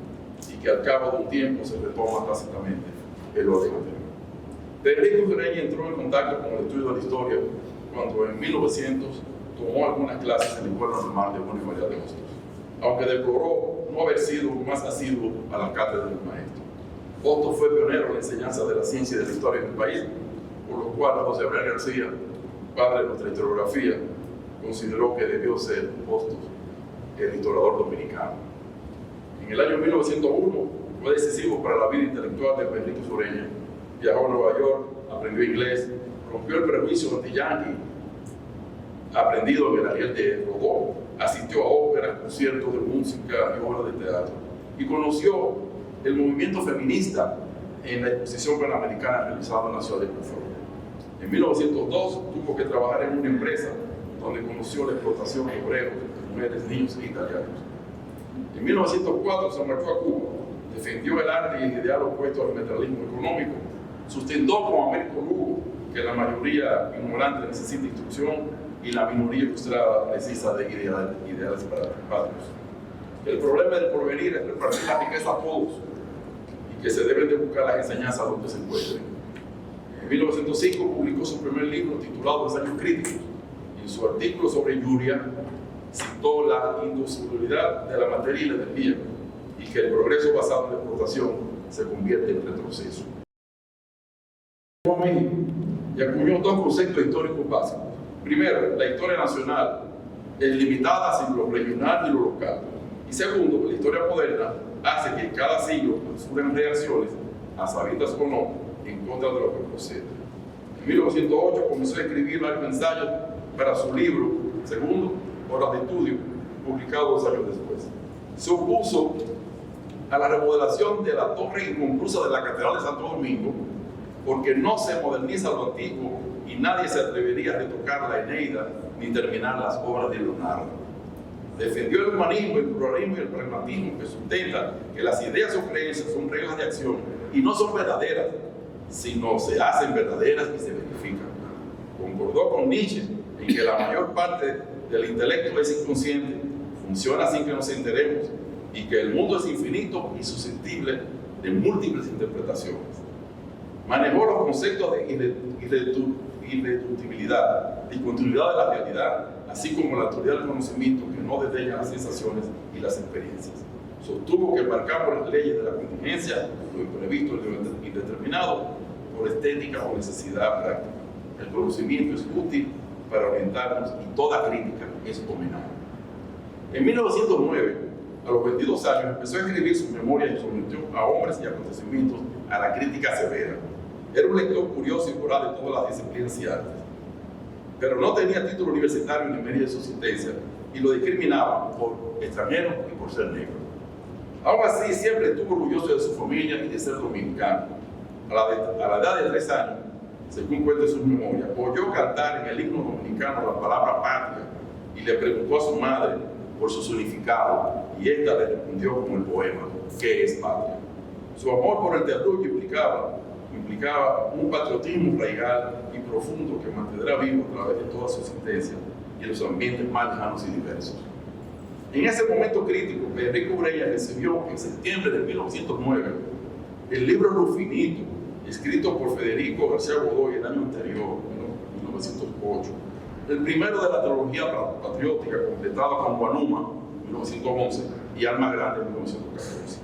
[SPEAKER 6] y que al cabo de un tiempo se retoma tácitamente el orden anterior. Federico Sureña entró en contacto con el estudio de la historia cuando en 1900 tomó algunas clases en la Escuela Normal de Buenos María de Hostos, aunque deploró no haber sido más asiduo a la cátedra del maestro. Hostos fue pionero en la enseñanza de la ciencia y de la historia en el país, por lo cual José Abraham García, padre de nuestra historiografía, consideró que debió ser Hostos el historiador dominicano. En el año 1901 fue decisivo para la vida intelectual de Enrique Sureña. Viajó a Nueva York, aprendió inglés, rompió el prejuicio anti-yanqui aprendido en el Ariel de Rodó, asistió a óperas, conciertos de música y obras de teatro, y conoció el movimiento feminista en la exposición panamericana realizada en la ciudad de Buffalo. En 1902 tuvo que trabajar en una empresa donde conoció la explotación de obreros, mujeres, niños e italianos. En 1904 se marchó a Cuba, defendió el arte y el ideal opuesto al materialismo económico, sustentó como Américo Lugo que la mayoría ignorante necesita instrucción y la minoría ilustrada necesita de ideales patrios. El problema del porvenir es repartir la riqueza a todos y que se deben de buscar las enseñanzas donde se encuentren. En 1905 publicó su primer libro titulado Ensayos Críticos, y en su artículo sobre Yuria citó la indisolubilidad de la materia y la energía y que el progreso basado en la explotación se convierte en retroceso. Y acuñó dos conceptos históricos básicos. Primero, la historia nacional es limitada hacia lo regional y lo local. Y segundo, la historia moderna hace que en cada siglo surjan reacciones, a sabiendas o no, en contra de lo que procede. En 1908 comenzó a escribir varios ensayos para su libro segundo, Horas de Estudio, publicado 2 años después. Se opuso a la remodelación de la torre inconclusa de la Catedral de Santo Domingo, porque no se moderniza lo antiguo y nadie se atrevería a retocar la Eneida ni terminar las obras de Leonardo. Defendió el humanismo, el pluralismo y el pragmatismo que sustenta que las ideas o creencias son reglas de acción y no son verdaderas, sino se hacen verdaderas y se verifican. Concordó con Nietzsche en que la mayor parte del intelecto es inconsciente, funciona sin que nos enteremos y que el mundo es infinito y susceptible de múltiples interpretaciones. Manejó los conceptos de irreductibilidad y continuidad de la realidad, así como la autoridad del conocimiento que no desdeña las sensaciones y las experiencias. Sostuvo que marcamos las leyes de la contingencia, lo imprevisto y lo indeterminado, por estética o necesidad práctica. El conocimiento es útil para orientarnos y toda crítica es dominada. En 1909, a los 22 años, empezó a escribir sus memorias y sometió a hombres y acontecimientos a la crítica severa. Era un lector curioso y voraz de todas las disciplinas y artes, pero no tenía título universitario ni media de subsistencia y lo discriminaban por extranjero y por ser negro. Aún así, siempre estuvo orgulloso de su familia y de ser dominicano. A la edad de 3 años, según cuenta en sus memorias, oyó cantar en el himno dominicano la palabra patria y le preguntó a su madre por su significado y ésta le respondió con el poema ¿qué es patria? Su amor por el terruño implicaba un patriotismo arraigado y profundo que mantendrá vivo a través de toda su existencia y en los ambientes más lejanos y diversos. En ese momento crítico, Enrique Sureña recibió en septiembre de 1909 el libro Rufinito, escrito por Federico García Godoy el año anterior, en 1908, el primero de la trilogía patriótica completada con Guanuma, 1911, y Alma Grande, 1914.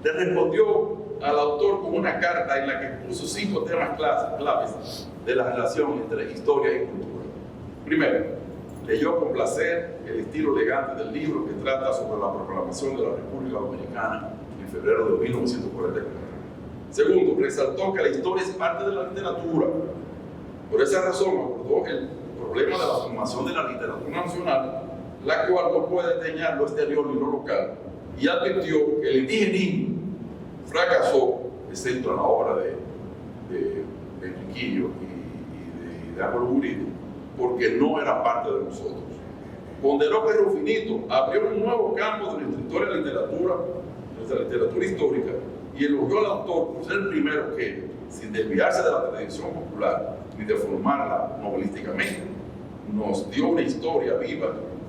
[SPEAKER 6] Le respondió al autor con una carta en la que puso 5 temas claves de la relación entre historia y cultura. Primero, leyó con placer el estilo elegante del libro que trata sobre la proclamación de la República Dominicana en febrero de 1944. Segundo, resaltó que la historia es parte de la literatura. Por esa razón abordó el problema de la formación de la literatura nacional, la cual no puede desdeñar lo exterior ni lo local, y advirtió que el indigenismo fracasó, excepto en la obra de Enriquillo y de Álvaro Uribe, porque no era parte de nosotros. Ponderó que Rufinito abrió un nuevo campo de nuestra historia de literatura, nuestra literatura histórica, y elogió al autor por ser el primero que, sin desviarse de la tradición popular ni de formarla novelísticamente, nos dio una historia viva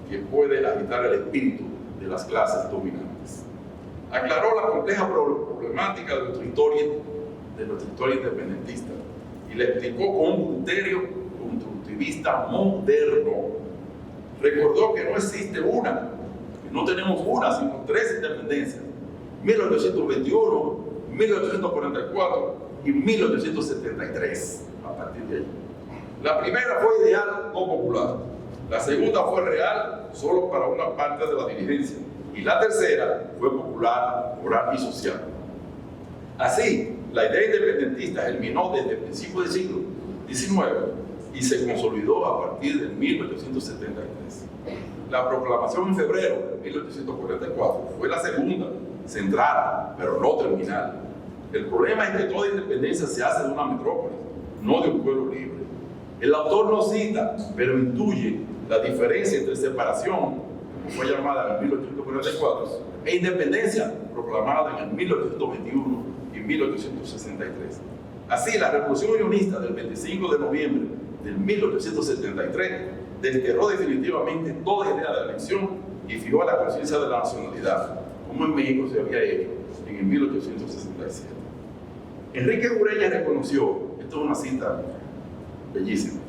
[SPEAKER 6] que puede agitar el espíritu de las clases dominantes. Aclaró la compleja problemática de nuestra historia independentista y la explicó con un criterio constructivista moderno. Recordó que no existe una, que no tenemos una, sino tres independencias: 1821, 1844 y 1873, a partir de ahí. La primera fue ideal, no popular. La segunda fue real, solo para una parte de la dirigencia. Y la tercera fue popular, moral y social. Así, la idea independentista germinó desde el principio del siglo XIX y se consolidó a partir de 1873. La proclamación en febrero de 1844 fue la segunda, central, pero no terminal. El problema es que toda independencia se hace de una metrópoli, no de un pueblo libre. El autor no cita, pero intuye la diferencia entre separación, como fue llamada en 1844, e independencia, proclamada en el 1821 y 1863. Así, la Revolución Unionista del 25 de noviembre de 1873 desterró definitivamente toda idea de la elección y fijó la conciencia de la nacionalidad, como en México se había hecho en el 1867. Enrique Ureña reconoció, esto es una cita bellísima: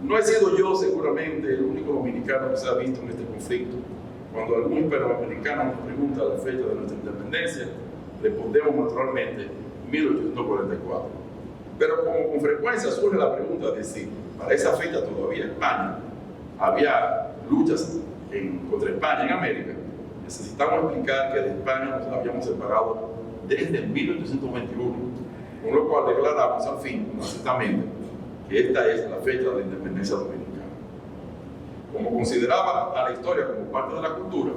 [SPEAKER 6] no he sido yo seguramente el único dominicano que se ha visto en este conflicto. Cuando algún hispanoamericano nos pregunta la fecha de nuestra independencia, respondemos naturalmente 1844. Pero como con frecuencia surge la pregunta de si para esa fecha todavía España había luchas contra España en América, necesitamos explicar que de España nos habíamos separado desde 1821, con lo cual declaramos al fin, concretamente, que esta es la fecha de la independencia dominicana. Como consideraba a la historia como parte de la cultura,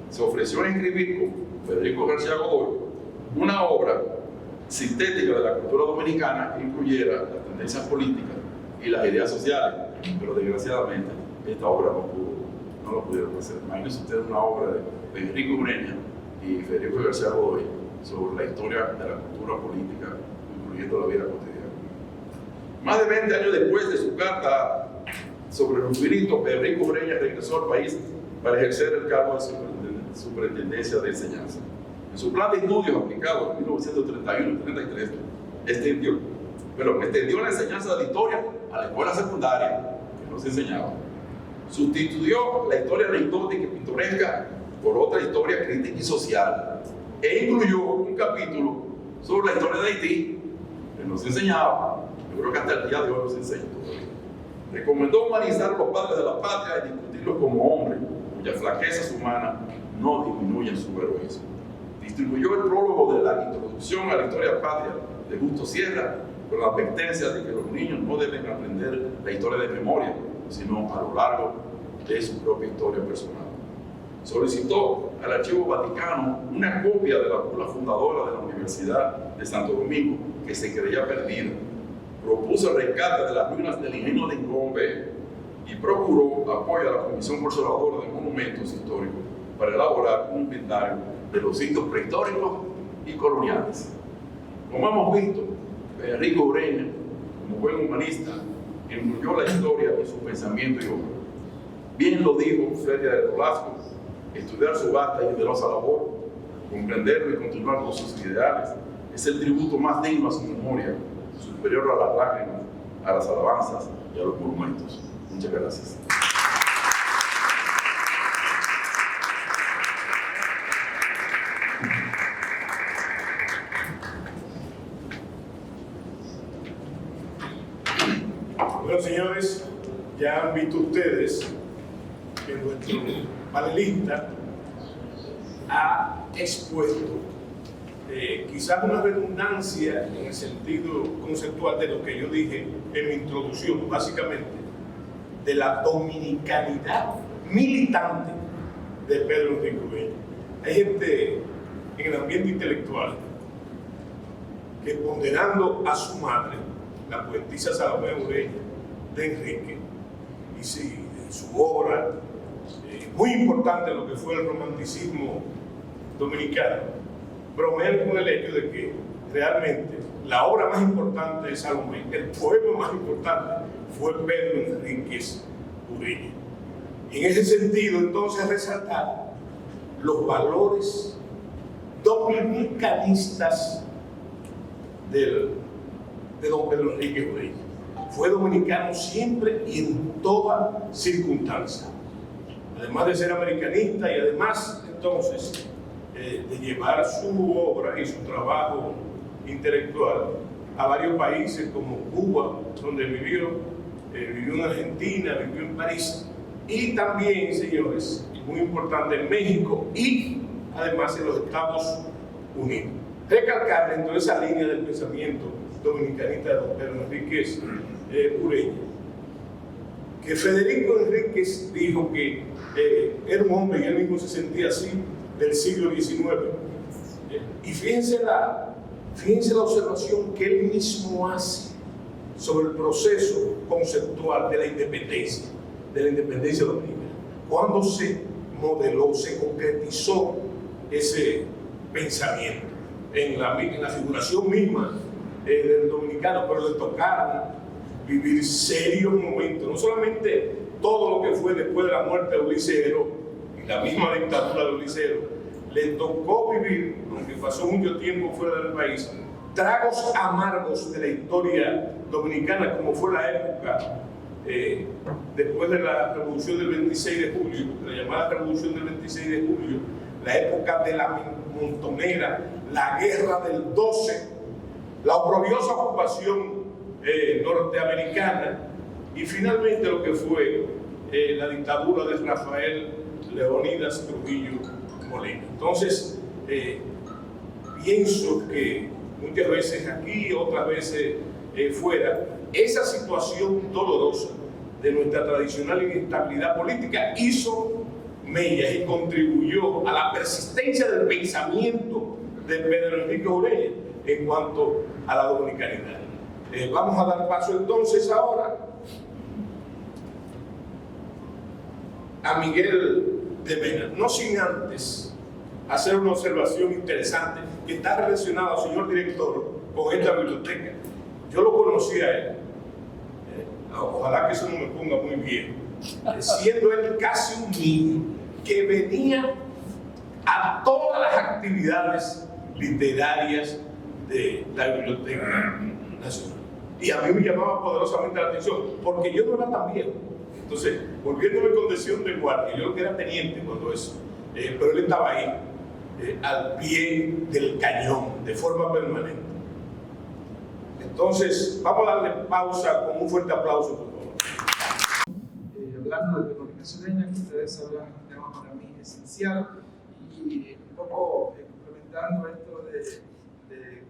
[SPEAKER 6] se ofreció a escribir con Federico García Godoy una obra sintética de la cultura dominicana que incluyera las tendencias políticas y las ideas sociales, pero desgraciadamente esta obra no lo pudieron hacer. Imagínense ustedes una obra de Enrique Ureña y Federico García Godoy sobre la historia de la cultura política, incluyendo la vida cotidiana. Más de 20 años después de su carta sobre los finitos, Federico Ureña regresó al país para ejercer el cargo de superintendencia de enseñanza. En su plan de estudios aplicado en 1931 y 1933, extendió la enseñanza de la historia a la escuela secundaria, que no se enseñaba. Sustituyó la historia anecdótica y pintoresca por otra historia crítica y social, e incluyó un capítulo sobre la historia de Haití, que no se enseñaba. Yo creo que hasta el día de hoy no se enseña todavía. Recomendó humanizar a los padres de la patria y discutirlos como hombres, cuyas flaquezas humanas no disminuyen su heroísmo. Distribuyó el prólogo de la introducción a la historia patria de Justo Sierra, con la advertencia de que los niños no deben aprender la historia de memoria, sino a lo largo de su propia historia personal. Solicitó al Archivo Vaticano una copia de la bula fundadora de la Universidad de Santo Domingo, que se creía perdida. Propuso el rescate de las ruinas del ingenio de Ingombe y procuró apoyo a la Comisión Conservadora de Monumentos Históricos para elaborar un inventario de los sitios prehistóricos y coloniales. Como hemos visto, Enrique Ureña, como buen humanista, incluyó la historia en su pensamiento y obra. Bien lo dijo Feria de Nolasco: estudiar su vasta y generosa labor, comprenderlo y continuar con sus ideales, es el tributo más digno a su memoria, superior a las lágrimas, a las alabanzas y a los monumentos. Muchas gracias.
[SPEAKER 3] Bueno, señores, ya han visto ustedes que nuestro panelista ha expuesto quizás una redundancia en el sentido conceptual de lo que yo dije en mi introducción, básicamente, de la dominicanidad militante de Pedro Enrique Ureña. Hay gente en el ambiente intelectual que, ponderando a su madre, la poetisa Salomé Ureña de Enrique, y sí, su obra, muy importante en lo que fue el romanticismo dominicano, bromean con el hecho de que realmente la obra más importante de Salomé, el poema más importante, fue Pedro Enríquez Ureña. Y en ese sentido, entonces, resaltar los valores dominicanistas de don Pedro Enríquez Ureña. Fue dominicano siempre y en toda circunstancia. Además de ser americanista y además, entonces, de llevar su obra y su trabajo intelectual a varios países como Cuba, donde vivió en Argentina, vivió en París, y también, señores, muy importante, en México y además en los Estados Unidos. Recalcar dentro de esa línea del pensamiento dominicanista de don Pedro Enríquez Ureña, que Federico Enríquez dijo que era un hombre, y él mismo se sentía así, del siglo XIX. Y fíjense la observación que él mismo hace sobre el proceso conceptual de la independencia dominicana. Cuando se modeló, se concretizó ese pensamiento en la figuración misma del dominicano, pero le tocaron vivir serios momentos, no solamente todo lo que fue después de la muerte de Ulises Heró y la misma dictadura de Ulises Heró, le tocó vivir, aunque pasó mucho tiempo fuera del país, tragos amargos de la historia dominicana, como fue la época después de la revolución del 26 de julio, la llamada revolución del 26 de julio, la época de la Montonera, la guerra del 12, la oprobiosa ocupación norteamericana y finalmente lo que fue la dictadura de Rafael Leónidas Trujillo Molina. Entonces, pienso que muchas veces aquí, otras veces fuera, esa situación dolorosa de nuestra tradicional inestabilidad política hizo mellas y contribuyó a la persistencia del pensamiento de Pedro Enríquez Ureña en cuanto a la dominicanidad. Vamos a dar paso entonces ahora a Miguel de Mena, no sin antes hacer una observación interesante que está relacionada, señor director, con esta biblioteca. Yo lo conocí a él, ojalá que eso no me ponga muy bien, siendo él casi un niño que venía a todas las actividades literarias de la Biblioteca Nacional. Y a mí me llamaba poderosamente la atención, porque yo no era tan viejo. Entonces, volviéndome con condición de guardia, yo que era teniente cuando eso, pero él estaba ahí, al pie del cañón, de forma permanente. Entonces, vamos a darle pausa con un fuerte aplauso, por favor.
[SPEAKER 7] Hablando de comunicación sureña, que ustedes sabrán, es un tema para mí esencial, y un poco complementando esto de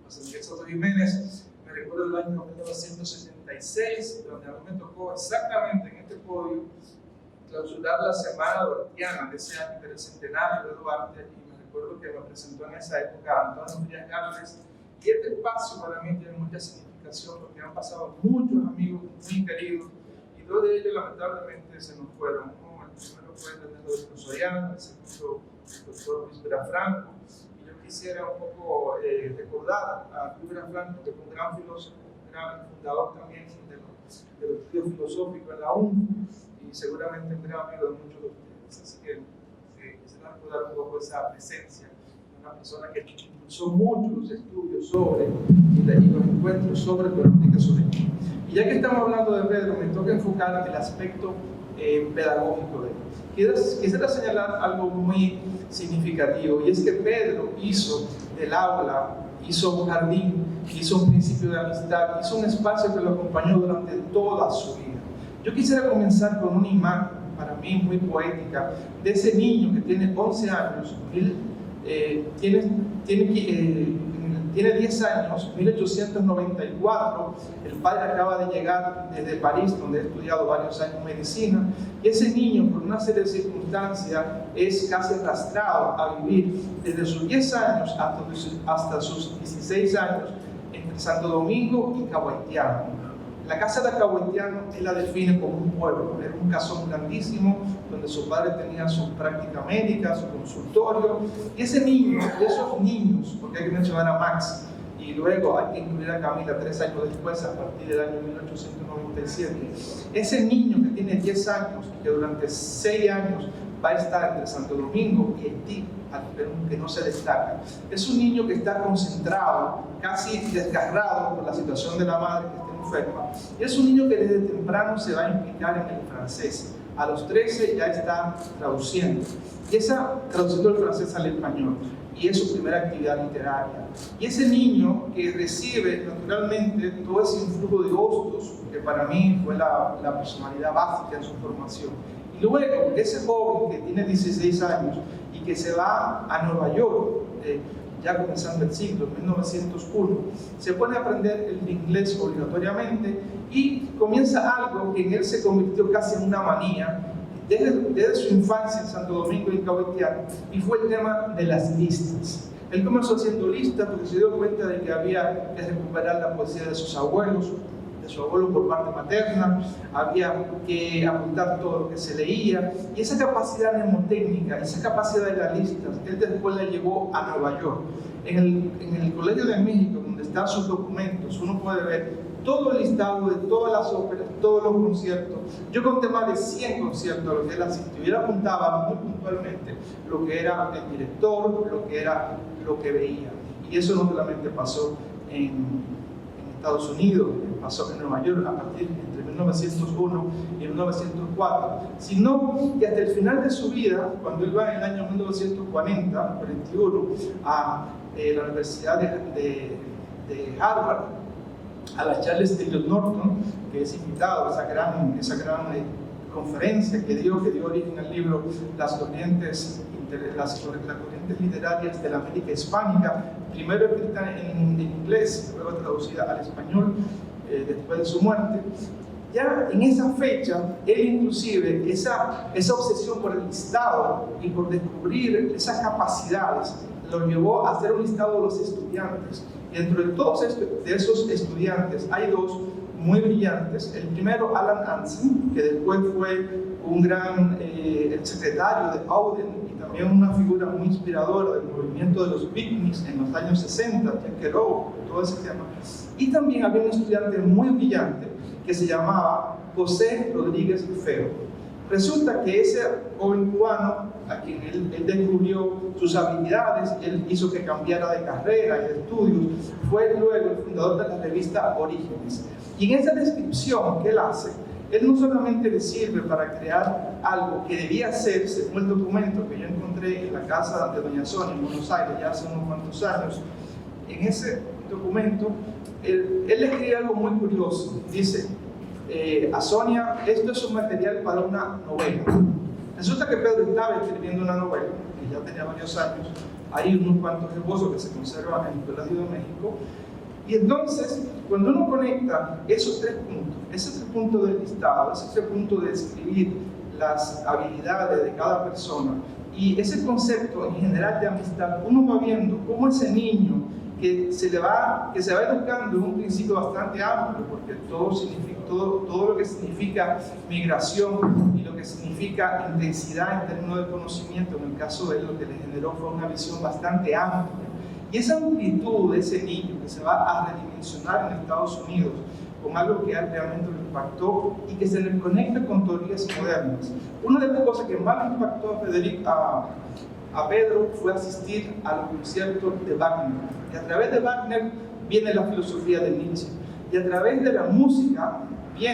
[SPEAKER 7] José Miguel Soto Jiménez, me recuerdo el año 1976, donde a mí me tocó exactamente en este podio clausurar la Semana Duartiana de ese año del centenario de Duarte, y me recuerdo que me presentó en esa época Antonio Frías Gálvez, y este espacio para mí tiene mucha significación porque han pasado muchos amigos muy queridos, y dos de ellos lamentablemente se nos fueron. Uno, el primero fue el doctor Soriano, el segundo el doctor Luis Vera Franco, y yo quisiera un poco recordar a Luis Vera Franco, que fue un gran filósofo, un gran fundador también de los estudios filosóficos en la UNC, y seguramente un gran amigo de muchos de ustedes. Así que quisiera recordar un poco esa presencia de una persona que impulsó mucho los estudios sobre y los encuentros sobre Verónica Sureña. Y ya que estamos hablando de Pedro, me toca enfocar el aspecto pedagógico de él. Quisiera señalar algo muy significativo, y es que Pedro hizo del aula, hizo un jardín, hizo un principio de amistad, hizo un espacio que lo acompañó durante toda su vida. Yo quisiera comenzar con una imagen, para mí muy poética, de ese niño que tiene 11 años, tiene 10 años, 1894, el padre acaba de llegar desde París, donde ha estudiado varios años medicina, y ese niño, por una serie de circunstancias, es casi arrastrado a vivir desde sus 10 años hasta sus 16 años entre Santo Domingo y Cabo Haitiano. La casa de Acahuetiano él la define como un pueblo. Era un casón grandísimo donde su padre tenía su práctica médica, su consultorio. Y ese niño, y esos niños, porque hay que mencionar a Max, y luego hay que incluir a Camila 3 años después, a partir del año 1897. Ese niño que tiene 10 años y que durante 6 años va a estar entre Santo Domingo y Haití, que no se destaca. Es un niño que está concentrado, casi desgarrado por la situación de la madre que está enferma. Y es un niño que desde temprano se va a implicar en el francés. A los 13 ya está traduciendo. Y esa traduciendo del francés al español. Y es su primera actividad literaria. Y ese niño que recibe naturalmente todo ese influjo de Hostos, que para mí fue la personalidad básica en su formación. Y luego, ese joven que tiene 16 años y que se va a Nueva York, ya comenzando el siglo, 1901, se pone a aprender el inglés obligatoriamente y comienza algo que en él se convirtió casi en una manía, desde su infancia en Santo Domingo y en Acahuetiano, y fue el tema de las listas. Él comenzó haciendo listas porque se dio cuenta de que había que recuperar la poesía de sus abuelos, de su abuelo por parte materna, había que apuntar todo lo que se leía, y esa capacidad mnemotécnica, esa capacidad de las listas, él después la llevó a Nueva York. En el Colegio de México, donde están sus documentos, uno puede ver todo el listado de todas las óperas, todos los conciertos. Yo conté más de 100 conciertos a los que él asistió y él apuntaba muy puntualmente lo que era el director, lo que era lo que veía. Y eso no solamente pasó en Estados Unidos, pasó en Nueva York a partir entre 1901 y 1904, sino que hasta el final de su vida, cuando él va en el año 1941 a la Universidad de Harvard, a la Charles Eliot Norton, que es invitado a esa gran conferencia que dio origen al libro Las corrientes literarias de la América Hispánica, primero escrita en inglés, luego traducida al español después de su muerte. Ya en esa fecha, él inclusive, esa obsesión por el listado y por descubrir esas capacidades, lo llevó a hacer un listado de los estudiantes. Y dentro de todos esos estudiantes hay dos muy brillantes. El primero, Alan Anson, que después fue un gran el secretario de Auden y también una figura muy inspiradora del movimiento de los beatniks en los años 60, Jack Kerouac, todo ese tema. Y también había un estudiante muy brillante que se llamaba José Rodríguez Feo. Resulta que ese joven cubano, a quien él descubrió sus habilidades, él hizo que cambiara de carrera y de estudios, fue luego el fundador de la revista Orígenes. Y en esa descripción que él hace, él no solamente le sirve para crear algo que debía ser, según el documento que yo encontré en la casa de Doña Sonia en Buenos Aires ya hace unos cuantos años. En ese documento, él escribe algo muy curioso. Dice, a Sonia, esto es un material para una novela. Resulta que Pedro estaba escribiendo una novela, que ya tenía varios años, hay unos cuantos esbozos que se conservan en el Colegio de México, y entonces, cuando uno conecta esos 3 puntos, ese 3 puntos del listado, ese 3 puntos de escribir las habilidades de cada persona, y ese concepto en general de amistad, uno va viendo cómo ese niño que se va educando en un principio bastante amplio, porque todo lo que significa migración y lo que significa intensidad en términos de conocimiento, en el caso de él, lo que le generó fue una visión bastante amplia. Y esa amplitud de ese niño que se va a redimensionar en Estados Unidos con algo que realmente lo impactó y que se le conecta con teorías modernas. Una de las cosas que más le impactó a Pedro fue asistir a los conciertos de Wagner. Y a través de Wagner viene la filosofía de Nietzsche. Y a través de la música y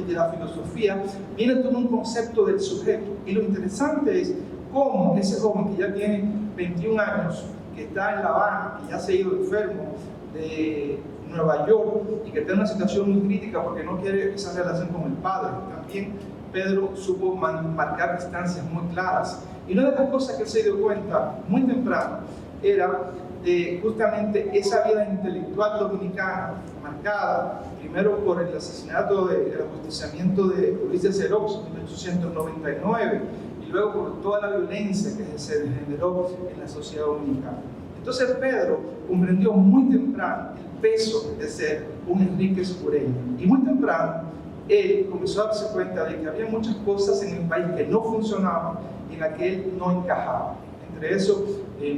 [SPEAKER 7] de la filosofía viene todo un concepto del sujeto. Y lo interesante es cómo ese joven que ya tiene 21 años, que está en La Habana, que ya se ha ido enfermo de Nueva York y que está en una situación muy crítica porque no quiere esa relación con el padre. También Pedro supo marcar distancias muy claras. Y una de las cosas que él se dio cuenta muy temprano era de justamente esa vida intelectual dominicana marcada primero por el asesinato, el ajusticiamiento de Ulises Xerox en 1899 y luego por toda la violencia que se generó en la sociedad dominicana. Entonces Pedro comprendió muy temprano el peso de ser un Enríquez Ureña. Y muy temprano él comenzó a darse cuenta de que había muchas cosas en el país que no funcionaban y en las que él no encajaba. Entre eso,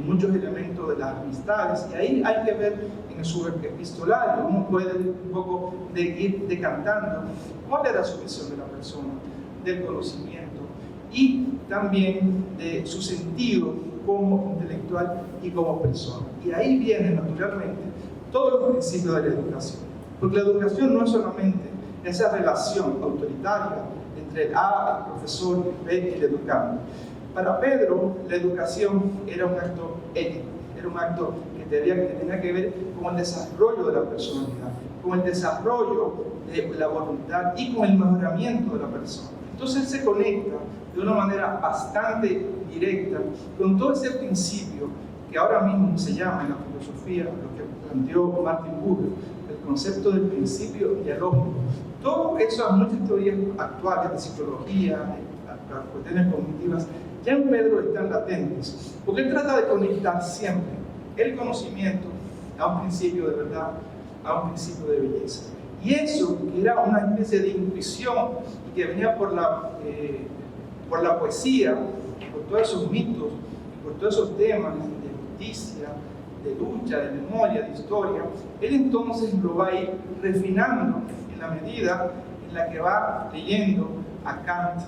[SPEAKER 7] muchos elementos de las amistades. Y ahí hay que ver en su epistolario, uno puede un poco ir decantando cuál era su visión de la persona, del conocimiento y también de su sentido como intelectual y como persona. Y ahí vienen naturalmente todos los principios de la educación. Porque la educación no es solamente esa relación autoritaria entre el A, el profesor, el B y el educando. Para Pedro, la educación era un acto ético, era un acto que tenía que ver con el desarrollo de la personalidad, con el desarrollo de la voluntad y con el mejoramiento de la persona. Entonces él se conecta de una manera bastante directa con todo ese principio que ahora mismo se llama en la filosofía, lo que planteó Martin Buber, el concepto del principio dialógico. Todo eso, muchas teorías actuales de psicología, de las cuestiones cognitivas, ya en Pedro están latentes, porque él trata de conectar siempre el conocimiento a un principio de verdad, a un principio de belleza. Y eso, que era una especie de intuición y que venía por la poesía, por todos esos mitos, por todos esos temas de justicia, de lucha, de memoria, de historia, él entonces lo va a ir refinando en la medida en la que va leyendo a Kant,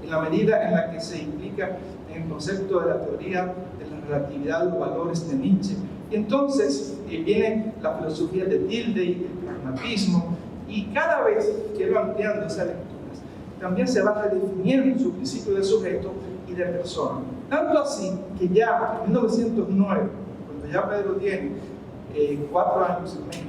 [SPEAKER 7] en la medida en la que se implica en el concepto de la teoría de la relatividad de los valores de Nietzsche. Y entonces viene la filosofía de Tilde y el pragmatismo, y cada vez que él va ampliando esas lecturas, también se va redefiniendo su principio de sujeto y de persona. Tanto así que ya en 1909, cuando ya Pedro tiene 4 años en México,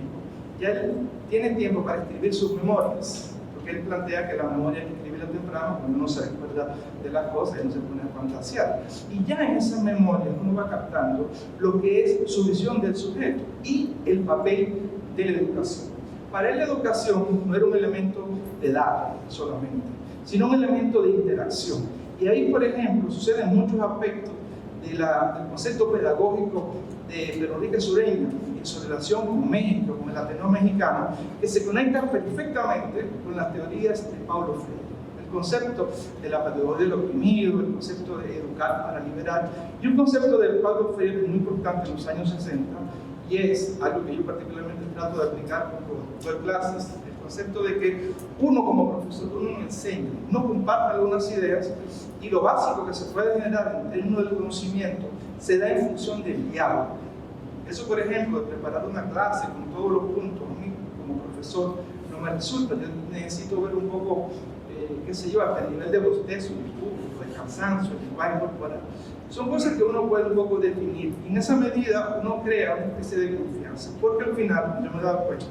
[SPEAKER 7] ya él tiene tiempo para escribir sus memorias, porque él plantea que la memoria hay que escribirla temprano cuando uno se recuerda de las cosas y no se pone a fantasear. Y ya en esas memorias uno va captando lo que es su visión del sujeto y el papel de la educación. Para él la educación no era un elemento de edad solamente, sino un elemento de interacción. Y ahí, por ejemplo, suceden muchos aspectos del concepto pedagógico de Pedro Enríquez Ureña en su relación con México, con el Ateneo mexicano, que se conectan perfectamente con las teorías de Paulo Freire. El concepto de la pedagogía del oprimido, el concepto de educar para liberar, y un concepto de Paulo Freire muy importante en los años 60, y es algo que yo particularmente trato de aplicar cuando doy clases, el concepto de que uno como profesor, uno enseña, uno comparte algunas ideas, y lo básico que se puede generar en términos del conocimiento se da en función del diálogo. Eso, por ejemplo, de preparar una clase con todos los puntos, a mí como profesor no me resulta. Yo necesito ver un poco, qué sé yo, hasta el nivel de bostezo, de cansancio, el lenguaje corporal. Son cosas que uno puede un poco definir. Y en esa medida uno crea una especie de confianza. Porque al final, yo me he dado cuenta,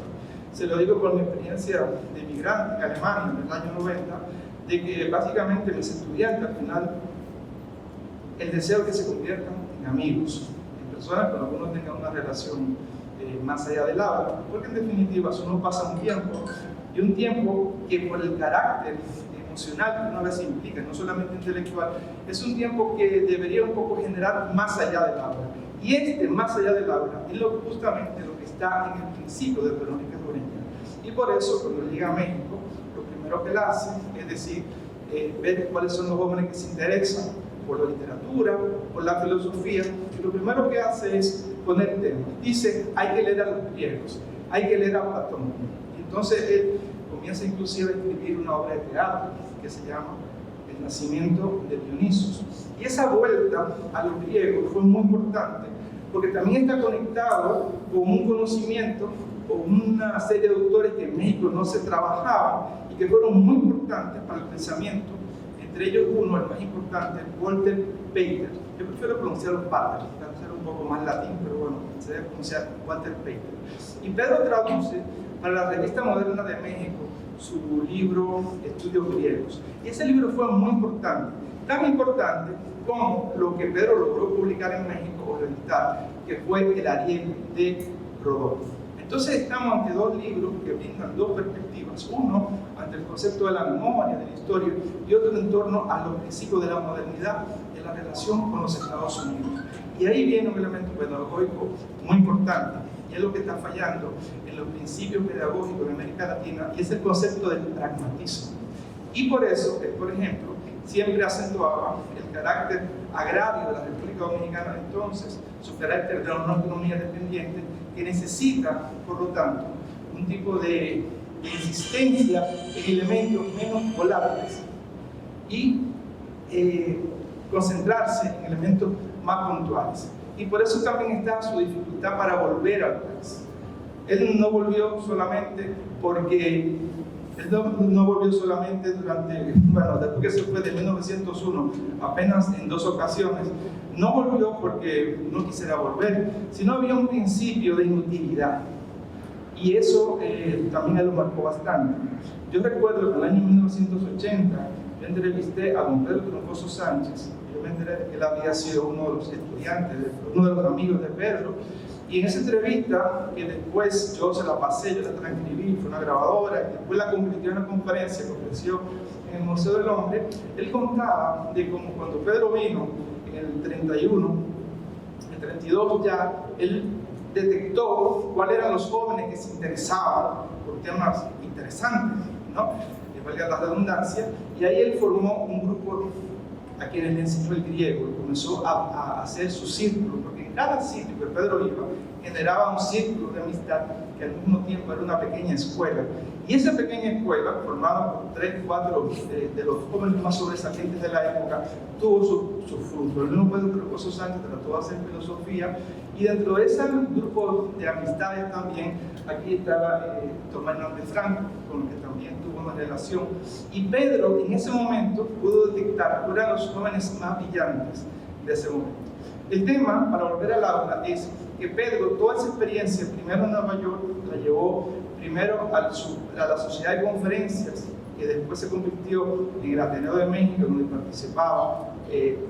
[SPEAKER 7] se lo digo por mi experiencia de migrante en Alemania en el año 90, de que básicamente mis estudiantes al final, el deseo es que se conviertan en amigos, en personas con las que uno tenga una relación más allá del aula, porque en definitiva uno pasa un tiempo, y un tiempo que por el carácter emocional que una vez implica, no solamente intelectual, es un tiempo que debería un poco generar más allá del aula. Y este más allá del aula es justamente lo que está en el principio de Pedro Enríquez Ureña. Y por eso, cuando llega a México, lo primero que él hace es decir, ver cuáles son los jóvenes que se interesan por la literatura, por la filosofía, y lo primero que hace es poner temas. Dice, hay que leer a los griegos, hay que leer a Platón. Y entonces él comienza inclusive a escribir una obra de teatro que se llama El nacimiento de Dionisos. Y esa vuelta a los griegos fue muy importante, porque también está conectado con un conocimiento, con una serie de autores que en México no se trabajaban y que fueron muy importantes para el pensamiento. Entre ellos uno, el más importante, Walter Pater. Yo prefiero pronunciarlo Pater, para ser un poco más latín, pero bueno, se debe pronunciar Walter Pater. Y Pedro traduce para la Revista Moderna de México su libro Estudios Griegos. Y ese libro fue muy importante, tan importante como lo que Pedro logró publicar en México o reeditar, que fue El Ariel de Rodolfo. Entonces estamos ante dos libros que brindan dos perspectivas, uno ante el concepto de la memoria, de la historia, y otro en torno a los principios de la modernidad y la relación con los Estados Unidos. Y ahí viene un elemento pedagógico muy importante, y es lo que está fallando en los principios pedagógicos de América Latina, y es el concepto del pragmatismo. Y por eso, por ejemplo, siempre acentuaba el carácter agrario de la República Dominicana de entonces, su carácter de una autonomía dependiente, que necesita, por lo tanto, un tipo de insistencia en elementos menos volátiles y concentrarse en elementos más puntuales. Y por eso también está su dificultad para volver al país. Él no volvió solamente porque después que se fue de 1901, apenas en 2 ocasiones, no volvió porque no quisiera volver, sino había un principio de inutilidad. Y eso también lo marcó bastante. Yo recuerdo que en el año 1980 yo entrevisté a don Pedro Troncoso Sánchez. Yo me enteré de que él había sido uno de los estudiantes, uno de los amigos de Pedro. Y en esa entrevista, que después yo se la pasé, yo la transcribí, fue una grabadora, y después la convirtió en una conferencia que ofreció en el Museo del Hombre, él contaba de cómo cuando Pedro vino en el 31, el 32 ya, él detectó cuáles eran los jóvenes que se interesaban por temas interesantes, ¿no? Valga la redundancia, y ahí él formó un grupo a quienes le enseñó el griego, y comenzó a hacer su círculo, porque en cada sitio que Pedro iba generaba un círculo de amistad que al mismo tiempo era una pequeña escuela. Y esa pequeña escuela, formada por 3 o 4 de los jóvenes más sobresalientes de la época, tuvo su fruto. El mismo Pedro Troncoso Sánchez trató de hacer filosofía, y dentro de ese grupo de amistades también, aquí estaba Tomás Hernández Franco, con el que también tuvo una relación. Y Pedro en ese momento pudo detectar cuáles eran los jóvenes más brillantes de ese momento. El tema, para volver al aula, es que Pedro, toda esa experiencia, primero en Nueva York, la llevó primero a la Sociedad de Conferencias, que después se convirtió en el Ateneo de México, donde participaba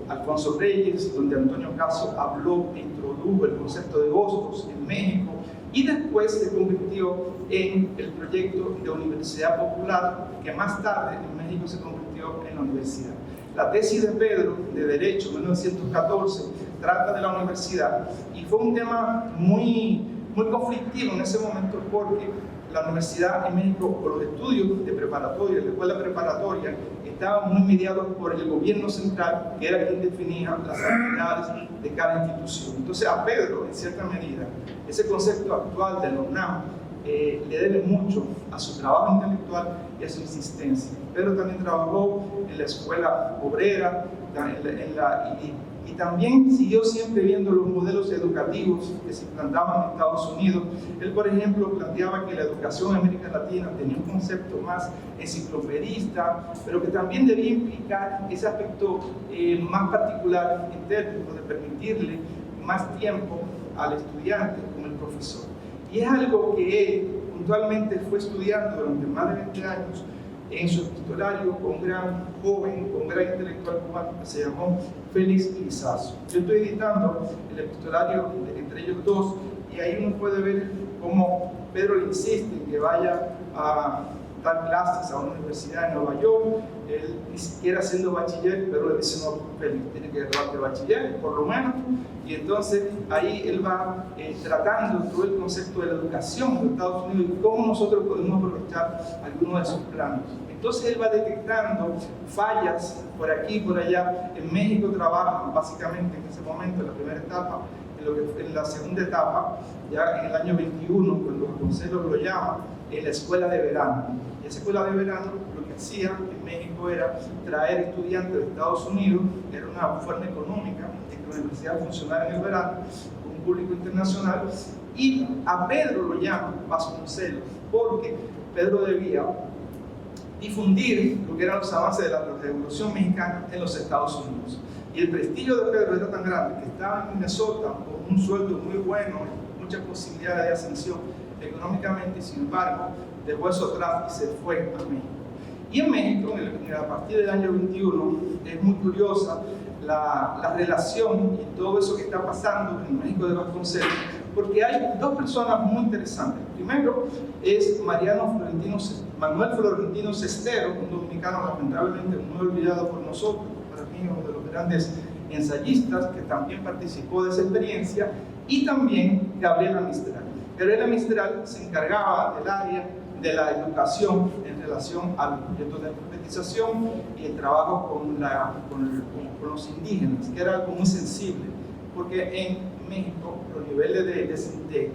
[SPEAKER 7] Alfonso Reyes, donde Antonio Caso habló e introdujo el concepto de Hostos en México, y después se convirtió en el proyecto de Universidad Popular, que más tarde en México se convirtió en la universidad. La tesis de Pedro, de Derecho, 1914, trata de la universidad, y fue un tema muy conflictivo en ese momento, porque la universidad en México, por los estudios de preparatoria, de escuela preparatoria, estaban muy mediados por el gobierno central, que era quien definía las actividades de cada institución. Entonces a Pedro, en cierta medida, ese concepto actual de la UNAM le debe mucho a su trabajo intelectual y a su insistencia. Pedro también trabajó en la escuela obrera, y también siguió siempre viendo los modelos educativos que se implantaban en Estados Unidos. Él, por ejemplo, planteaba que la educación en América Latina tenía un concepto más enciclopedista, pero que también debía implicar ese aspecto más particular en términos de permitirle más tiempo al estudiante como el profesor. Y es algo que él puntualmente fue estudiando durante más de 20 años en su epistolario con un gran joven, con un gran intelectual cubano que se llamó Félix Lizazo. Yo estoy editando el epistolario entre ellos dos, y ahí uno puede ver cómo Pedro le insiste en que vaya a dar clases a una universidad en Nueva York. Él ni siquiera siendo bachiller, pero le dice: no, Félix, tiene que graduarte bachiller, por lo menos. Y entonces ahí él va tratando todo el concepto de la educación de Estados Unidos y cómo nosotros podemos aprovechar algunos de sus planos. Entonces él va detectando fallas por aquí y por allá. En México trabajan básicamente en ese momento, en la primera etapa. En la segunda etapa, ya en el año 21, cuando Vasconcelos lo llama, en la escuela de verano. Y esa escuela de verano lo que hacía en México era traer estudiantes de Estados Unidos, era una forma económica de que la universidad funcionara en el verano, con un público internacional, y a Pedro lo llama Vasconcelos, porque Pedro debía difundir lo que eran los avances de la Revolución Mexicana en los Estados Unidos. Y el prestigio de Pedro era tan grande que estaba en Minnesota con un sueldo muy bueno, muchas posibilidades de ascensión económicamente, y sin embargo dejó eso atrás y se fue a México. Y en México, a partir del año 21, es muy curiosa la relación y todo eso que está pasando en México de Vasconcelos, porque hay dos personas muy interesantes. primero es Manuel Florentino Cestero, un dominicano lamentablemente muy olvidado por nosotros, para mí uno de los grandes ensayistas que también participó de esa experiencia, y también Gabriela Mistral. Gabriela Mistral se encargaba del área de la educación en relación al proyecto de alfabetización y el trabajo con los indígenas, que era algo muy sensible, porque en México los niveles de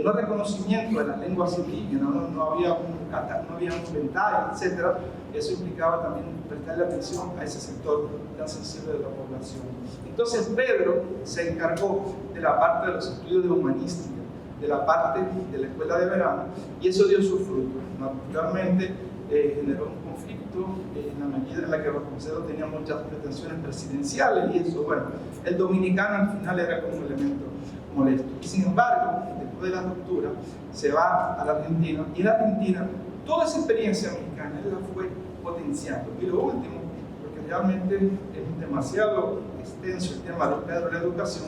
[SPEAKER 7] no reconocimiento de las lenguas indígenas, no había un inventario, etc. Eso implicaba también prestarle atención a ese sector tan sensible de la población. Entonces Pedro se encargó de la parte de los estudios de humanística, de la parte de la escuela de verano, y eso dio su fruto. Naturalmente generó un conflicto en la medida en la que Vasconcelos tenía muchas pretensiones presidenciales, y eso, bueno, el dominicano al final era como un elemento molesto. Y sin embargo, después de la ruptura, se va a la Argentina, y en la Argentina toda esa experiencia mexicana él la fue potenciando. Y lo último, porque realmente es demasiado extenso el tema de Pedro de la educación,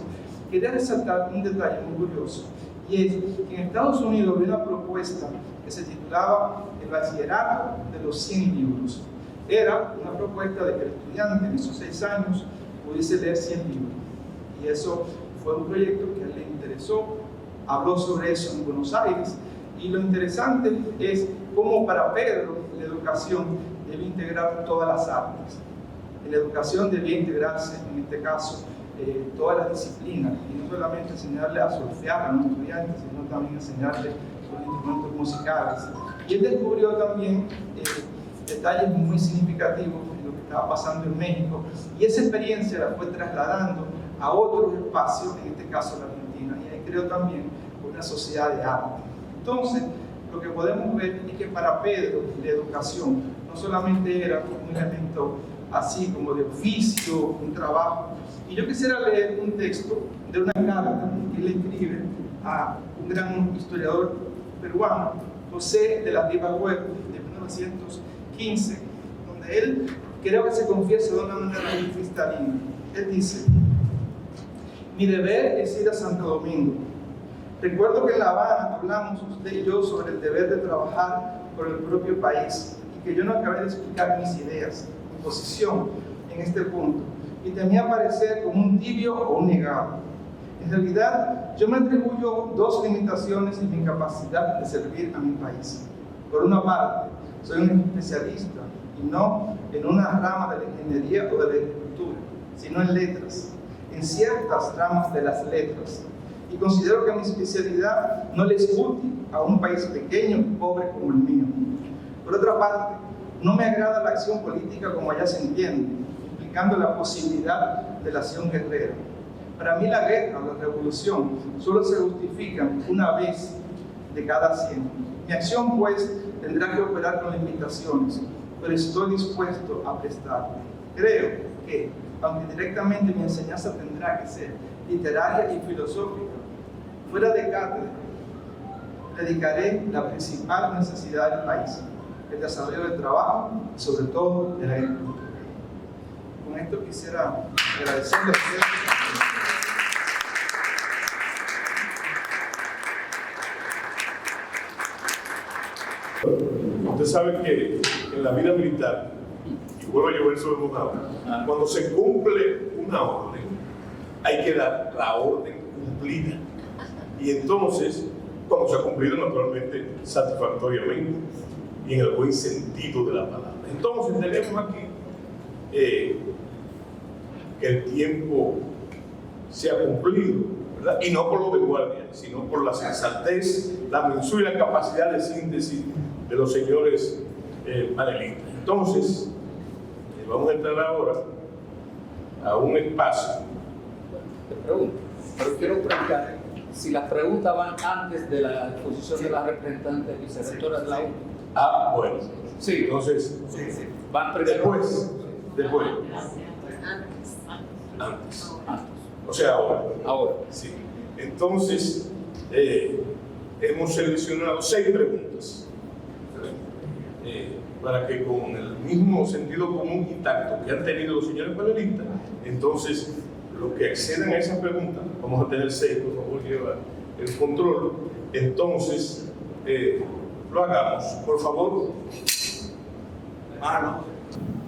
[SPEAKER 7] quería resaltar un detalle muy curioso, y es que en Estados Unidos había una propuesta que se titulaba el bachillerato de los 100 libros. Era una propuesta de que el estudiante en esos 6 años pudiese leer 100 libros, y eso fue un proyecto que a él le interesó, habló sobre eso en Buenos Aires, y lo interesante es cómo para Pedro la educación debe integrar todas las artes. En la educación debía integrarse, en este caso, todas las disciplinas, y no solamente enseñarle a solfear a los estudiantes, sino también enseñarle los instrumentos musicales. Y él descubrió también detalles muy significativos de lo que estaba pasando en México, y esa experiencia la fue trasladando a otros espacios, en este caso la Argentina, y ahí creó también una sociedad de arte. Entonces, lo que podemos ver es que para Pedro la educación no solamente era un elemento así como de oficio, un trabajo. Y yo quisiera leer un texto de una carta que él escribe a un gran historiador peruano, José de la Riva Huerta, de 1915, donde él creo que se confiesa de una manera muy cristalina. Él dice: mi deber es ir a Santo Domingo. Recuerdo que en La Habana hablamos usted y yo sobre el deber de trabajar por el propio país, y que yo no acabé de explicar mis ideas, mi posición en este punto, y temía parecer como un tibio o un negado. En realidad, yo me atribuyo 2 limitaciones en mi capacidad de servir a mi país. Por una parte, soy un especialista, y no en una rama de la ingeniería o de la agricultura, sino en letras, en ciertas ramas de las letras. Y considero que mi especialidad no le es útil a un país pequeño y pobre como el mío. Por otra parte, no me agrada la acción política como ya se entiende, implicando la posibilidad de la acción guerrera. Para mí la guerra o la revolución solo se justifican una vez de cada 100. Mi acción, pues, tendrá que operar con limitaciones, pero estoy dispuesto a prestarme. Creo que, aunque directamente mi enseñanza tendrá que ser literaria y filosófica, fuera de cátedra, dedicaré la principal necesidad del país, el desarrollo del trabajo y sobre todo de la agricultura. Con esto quisiera agradecerle a ustedes.
[SPEAKER 3] Usted sabe que en la vida militar, y vuelvo a llover sobre mojado, cuando se cumple una orden, hay que dar la orden cumplida. Y entonces, cuando se ha cumplido naturalmente satisfactoriamente y en el buen sentido de la palabra. Entonces tenemos aquí que el tiempo se ha cumplido, ¿verdad? Y no por lo de guardia, sino por la sensatez, la mensura y la capacidad de síntesis de los señores panelistas. Entonces, vamos a entrar ahora a un espacio.
[SPEAKER 2] Te pregunto, pero quiero preguntar si las preguntas van antes de la exposición de las representantes vicerrectoras de la UNE.
[SPEAKER 3] Ah, bueno.
[SPEAKER 2] Sí,
[SPEAKER 3] Entonces,
[SPEAKER 2] van primero.
[SPEAKER 3] Después. Antes. O sea, ahora.
[SPEAKER 2] Ahora.
[SPEAKER 3] Sí. Entonces, hemos seleccionado 6 preguntas para que con el mismo sentido común intacto que han tenido los señores panelistas, entonces, los que accedan a esas preguntas, vamos a tener 6, por favor, lleva el control. Entonces, lo hagamos. Por favor. Mano.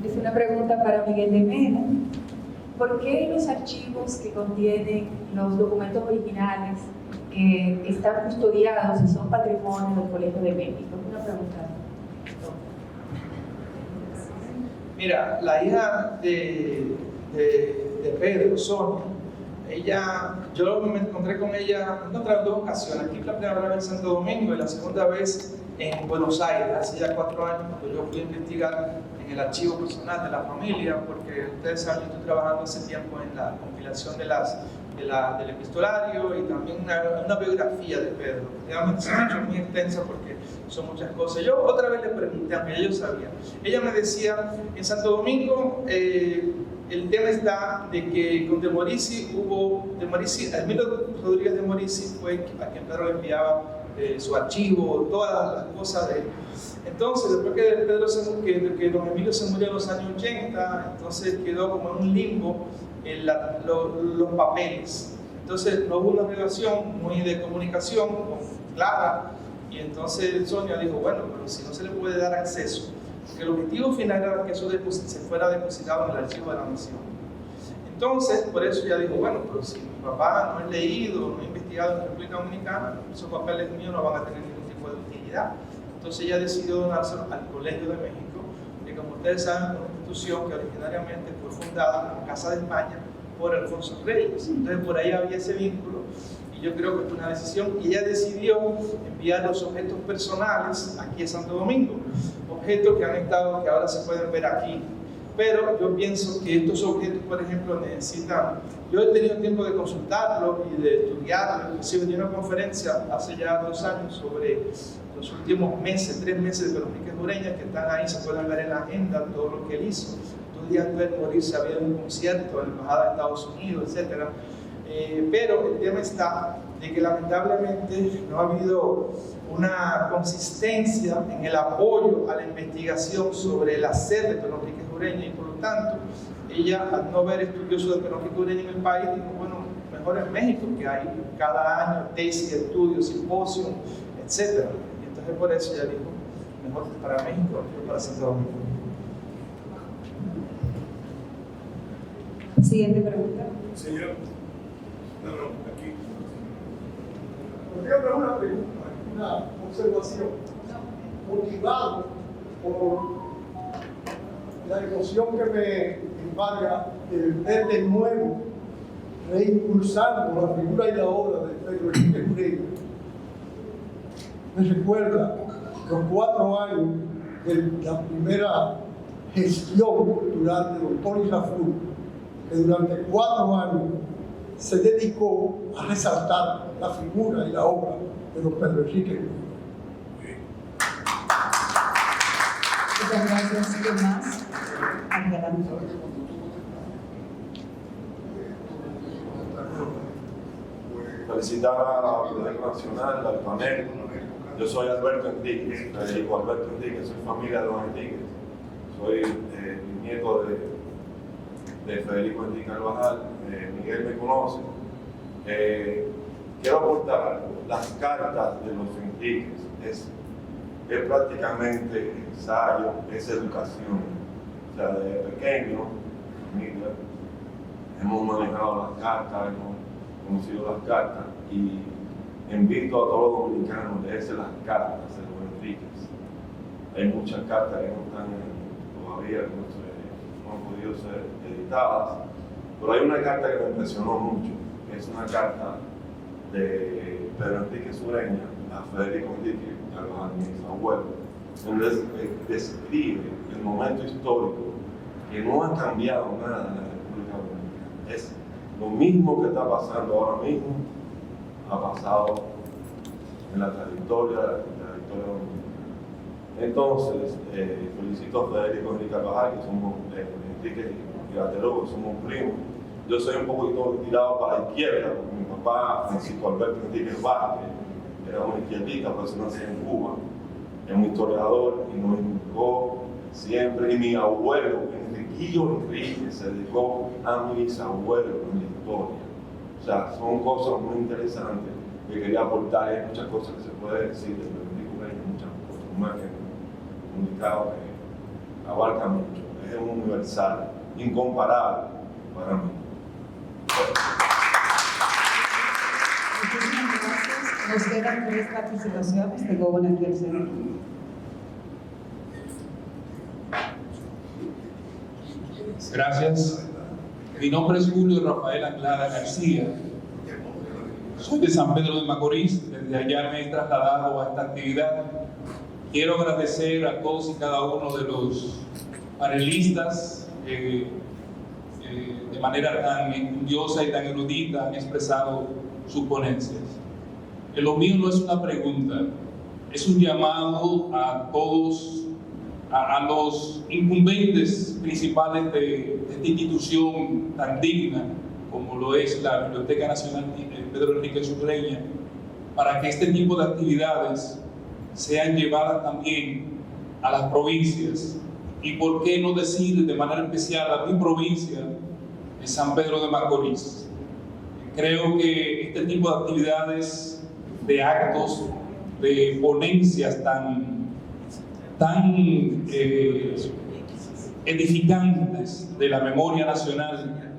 [SPEAKER 8] Es una pregunta para Miguel de Mena. ¿Por qué los archivos que contienen los documentos originales están custodiados y son patrimonio del Colegio de México? Una pregunta.
[SPEAKER 7] Mira, la hija de Pedro, Sonia, yo me encontré con ella, en 2 ocasiones. Aquí la primera vez en Santo Domingo y la segunda vez en Buenos Aires, hace ya 4 años, cuando yo fui a investigar en el archivo personal de la familia, porque ustedes saben, yo estoy trabajando hace tiempo en la compilación del epistolario y también una biografía de Pedro. Realmente se ha hecho muy extensa porque son muchas cosas. Yo otra vez le pregunté, aunque yo sabía. Ella me decía, en Santo Domingo, el tema está de que con Emilio Rodríguez de Morici fue a quien Pedro le enviaba su archivo, todas las cosas de él. Entonces, después que don Emilio se murió en los años 80, entonces quedó como en un limbo los papeles. Entonces no hubo una relación muy de comunicación clara, y entonces Sonia dijo, bueno, pero si no se le puede dar acceso, porque el objetivo final era que eso se fuera depositado en el archivo de la nación. Entonces, por eso ella dijo, bueno, pero si mi papá no ha leído, no ha investigado en la República Dominicana, esos papeles míos no van a tener ningún tipo de utilidad. Entonces ella decidió donárselo al Colegio de México, que como ustedes saben, es una institución que originariamente fue fundada como Casa de España por Alfonso Reyes. Entonces por ahí había ese vínculo, y yo creo que fue una decisión, y ella decidió enviar los objetos personales aquí a Santo Domingo, objetos que ahora se pueden ver aquí. Pero yo pienso que estos objetos, por ejemplo, necesitan... Yo he tenido tiempo de consultarlos y de estudiarlos, inclusive di una conferencia hace ya 2 años sobre los últimos 3 meses de Pedro Enríquez Ureña, que están ahí, se pueden ver en la agenda todo lo que él hizo. 2 días antes de morirse había un concierto en la Embajada de Estados Unidos, etc. Pero el tema está de que lamentablemente no ha habido una consistencia en el apoyo a la investigación sobre el hacer de Pedro Enríquez Ureña, y por lo tanto, ella, al no ver estudiosos de Pedro Enríquez Ureña en el país, dijo, bueno, mejor en México, que hay cada año tesis, estudios, simposios, etc. Y entonces por eso ella dijo, mejor para México que para Santo Domingo.
[SPEAKER 8] Siguiente pregunta.
[SPEAKER 3] Señor. No, aquí.
[SPEAKER 5] Podría haber una pregunta, una observación, motivado por la emoción que me embarga el ver de nuevo reimpulsando la figura y la obra de Pedro Enríquez Ureña. Me recuerda los 4 años de la primera gestión cultural de don Tony Raful, que durante 4 años se dedicó a resaltar la figura y la obra de don Pedro Enríquez Ureña.
[SPEAKER 1] Muchas gracias. ¿Qué más? Adelante.
[SPEAKER 6] Felicitar a la Biblioteca Nacional, al panel. Yo soy Alberto Enríquez, Federico Alberto Enríquez, soy familia de los Enríquez. Soy nieto de Federico Enríquez Carvajal. Miguel me conoce. Quiero aportar algo. Las cartas de los Enríquez es prácticamente ensayo, es educación. O sea, de pequeño, familia, hemos manejado las cartas, hemos conocido las cartas, y invito a todos los dominicanos a leerse las cartas de los Enríquez. Hay muchas cartas que no están todavía, no han podido ser editadas, pero hay una carta que me impresionó mucho, que es una carta de Pedro Enríquez Ureña a Federico Enríquez Carvajal, mi abuelo, donde describe el momento histórico que no ha cambiado nada en la República Dominicana. Es lo mismo que está pasando ahora mismo, ha pasado en la trayectoria dominicana. Entonces, felicito a Federico Enríquez Carvajal, que somos Enrique y Gaterobo, que somos primos. Yo soy un poquito tirado para la izquierda, porque mi papá, Francisco Alberto Enríquez Vázquez, era un izquierdista, pero se nació en Cuba. Es un historiador y nos inculcó siempre, y mi abuelo, Enriquillo Enríquez, se dedicó a mis abuelos en la historia. O sea, son cosas muy interesantes que quería aportar, y hay muchas cosas que se puede decir de Enrique
[SPEAKER 3] comunicado que abarca mucho, es universal, incomparable para mí.
[SPEAKER 1] Muchísimas gracias. Nos quedan 3 participaciones. Tengo una aquí al centro.
[SPEAKER 9] Gracias. Mi nombre es Julio Rafael Anglada García. Soy de San Pedro de Macorís. Desde allá me he trasladado a esta actividad. Quiero agradecer a todos y cada uno de los panelistas de manera tan estudiosa y tan erudita han expresado sus ponencias. Lo mío no es una pregunta, es un llamado a todos, a los incumbentes principales de esta institución tan digna como lo es la Biblioteca Nacional Pedro Enríquez Ureña, para que este tipo de actividades sean llevadas también a las provincias y por qué no decir de manera especial a mi provincia de San Pedro de Macorís. Creo que este tipo de actividades, de actos, de ponencias tan edificantes de la memoria nacional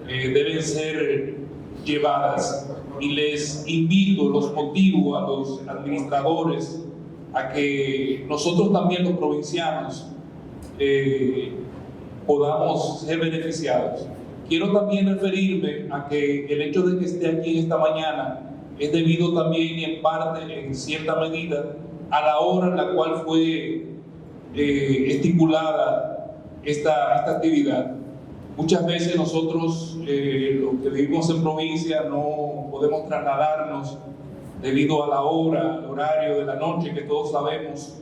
[SPEAKER 9] deben ser llevadas, y les invito, los motivo a los administradores a que nosotros también los provincianos podamos ser beneficiados. Quiero también referirme a que el hecho de que esté aquí esta mañana es debido también y en parte, en cierta medida, a la hora en la cual fue estipulada esta actividad. Muchas veces nosotros, los que vivimos en provincia, no podemos trasladarnos debido a la hora, al horario de la noche, que todos sabemos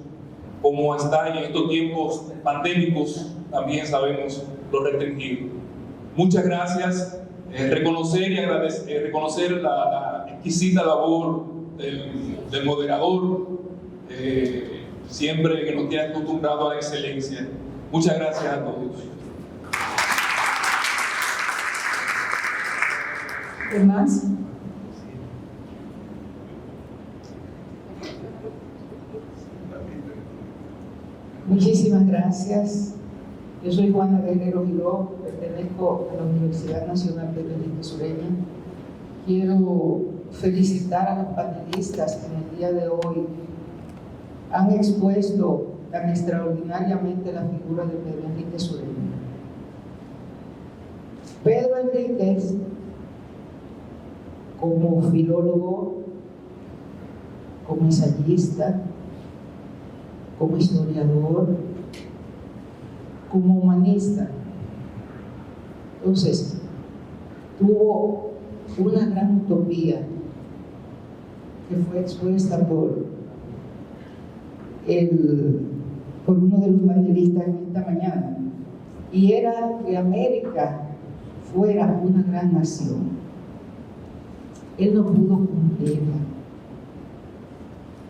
[SPEAKER 9] cómo está, y en estos tiempos pandémicos también sabemos lo restringido. Muchas gracias. Reconocer y agradecer, reconocer la exquisita labor del moderador, siempre que nos tiene acostumbrado a la excelencia. Muchas gracias a todos.
[SPEAKER 1] ¿Qué más? Muchísimas gracias. Yo soy Juana Guerrero Giró, pertenezco a la Universidad Nacional Pedro Enríquez Ureña. Quiero felicitar a los panelistas que en el día de hoy han expuesto tan extraordinariamente la figura de Pedro Enríquez Ureña. Pedro Enríquez, como filólogo, como ensayista, como historiador, como humanista, entonces tuvo una gran utopía que fue expuesta por uno de los panelistas en esta mañana, y era que América fuera una gran nación. Él no pudo cumplirla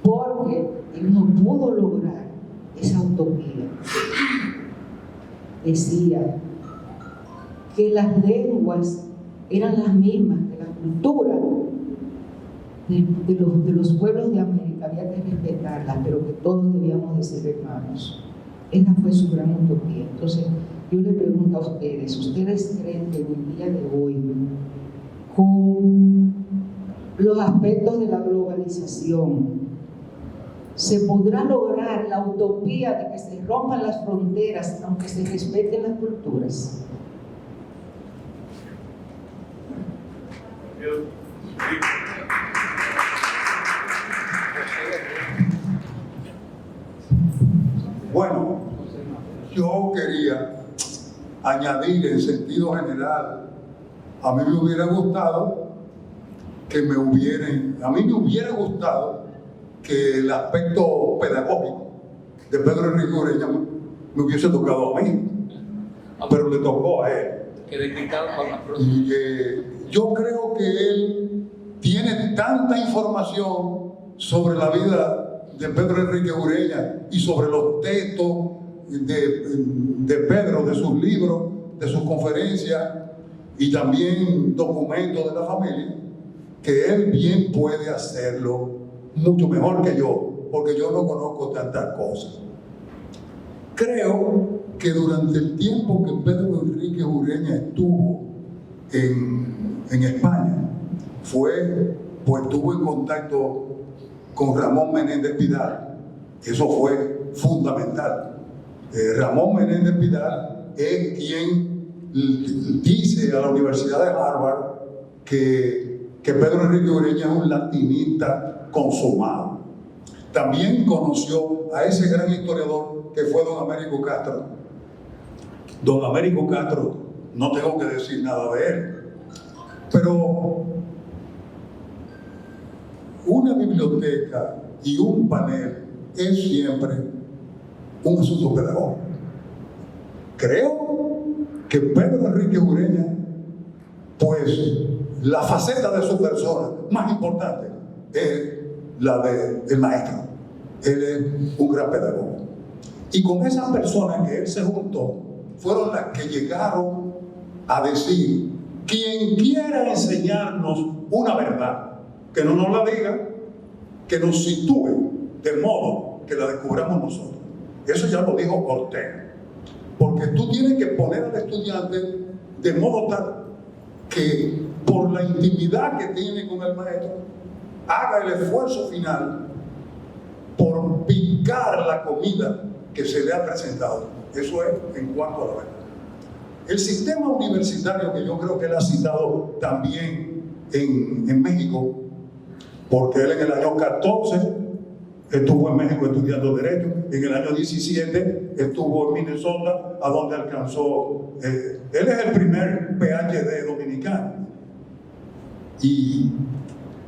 [SPEAKER 1] porque él no pudo lograr esa utopía. Decía que las lenguas eran las mismas, que la cultura de los pueblos de América había que respetarlas, pero que todos debíamos de ser hermanos. Esa fue su gran utopía. Entonces, yo le pregunto a ustedes, ¿ustedes creen que en el día de hoy, con los aspectos de la globalización, se podrá lograr la utopía de que se rompan las fronteras aunque se respeten las culturas?
[SPEAKER 5] Bueno, yo quería añadir en sentido general, a mí me hubiera gustado que el aspecto pedagógico de Pedro Enríquez Ureña me hubiese tocado a mí, pero le tocó a él. Y yo creo que él tiene tanta información sobre la vida de Pedro Enríquez Ureña y sobre los textos de Pedro, de sus libros, de sus conferencias y también documentos de la familia, que él bien puede hacerlo mucho mejor que yo porque yo no conozco tantas cosas. Creo que durante el tiempo que Pedro Enrique Ureña estuvo en España, estuvo en contacto con Ramón Menéndez Pidal. Eso fue fundamental. Ramón Menéndez Pidal es quien dice a la Universidad de Harvard que Pedro Enrique Ureña es un latinista consumado. También conoció a ese gran historiador que fue don Américo Castro. Don Américo Castro, no tengo que decir nada de él, pero una biblioteca y un panel es siempre un asunto pedagógico. Creo que Pedro Enrique Ureña, pues la faceta de su persona más importante es la del maestro. Él es un gran pedagogo. Y con esas personas que él se juntó, fueron las que llegaron a decir: quien quiera enseñarnos una verdad, que no nos la diga, que nos sitúe de modo que la descubramos nosotros. Eso ya lo dijo Ortega. Porque tú tienes que poner al estudiante de modo tal que por la intimidad que tiene con el maestro, haga el esfuerzo final por picar la comida que se le ha presentado. Eso es en cuanto a la verdad. El sistema universitario, que yo creo que él ha citado también en México, porque él en el año 14 estuvo en México estudiando Derecho, en el año 17 estuvo en Minnesota, a donde alcanzó, él es el primer PhD dominicano. Y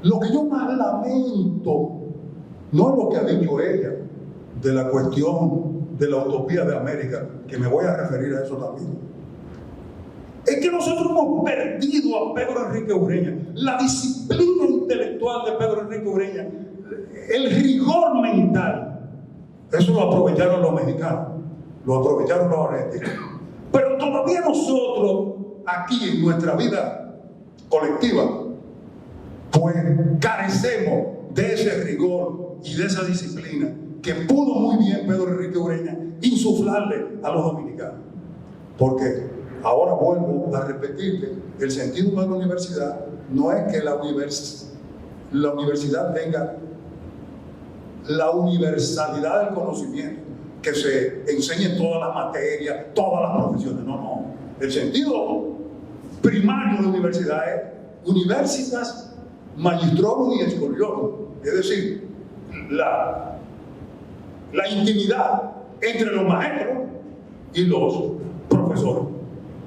[SPEAKER 5] lo que yo más lamento no es lo que ha dicho ella de la cuestión de la utopía de América, que me voy a referir a eso también. Es que nosotros hemos perdido a Pedro Enrique Ureña, la disciplina intelectual de Pedro Enrique Ureña, el rigor mental. Eso lo aprovecharon los mexicanos, lo aprovecharon los argentinos. Pero todavía nosotros, aquí en nuestra vida colectiva, pues carecemos de ese rigor y de esa disciplina que pudo muy bien Pedro Enrique Ureña insuflarle a los dominicanos. Porque ahora vuelvo a repetirte, el sentido de la universidad no es que la universidad tenga la universalidad del conocimiento, que se enseñe todas las materias, todas las profesiones. No. El sentido primario de la universidad es universitas magistrorum y excursiorum, es decir, la intimidad entre los maestros y los profesores.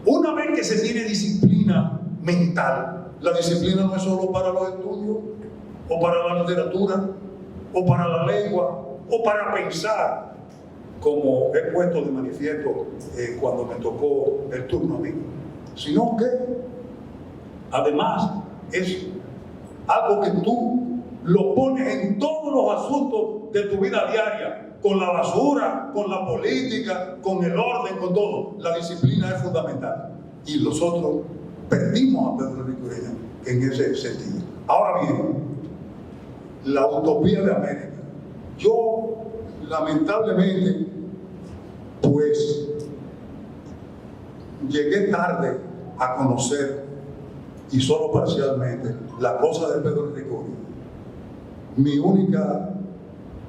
[SPEAKER 5] Una vez que se tiene disciplina mental, la disciplina no es solo para los estudios, o para la literatura, o para la lengua, o para pensar, como he puesto de manifiesto cuando me tocó el turno a mí, sino que además es algo que tú lo pones en todos los asuntos de tu vida diaria, con la basura, con la política, con el orden, con todo. La disciplina es fundamental. Y nosotros perdimos a Pedro Enrique Ureña en ese sentido. Ahora bien, la utopía de América. Yo, lamentablemente, pues, llegué tarde a conocer, y solo parcialmente, la cosa de Pedro Enrique Ureña. Mi única...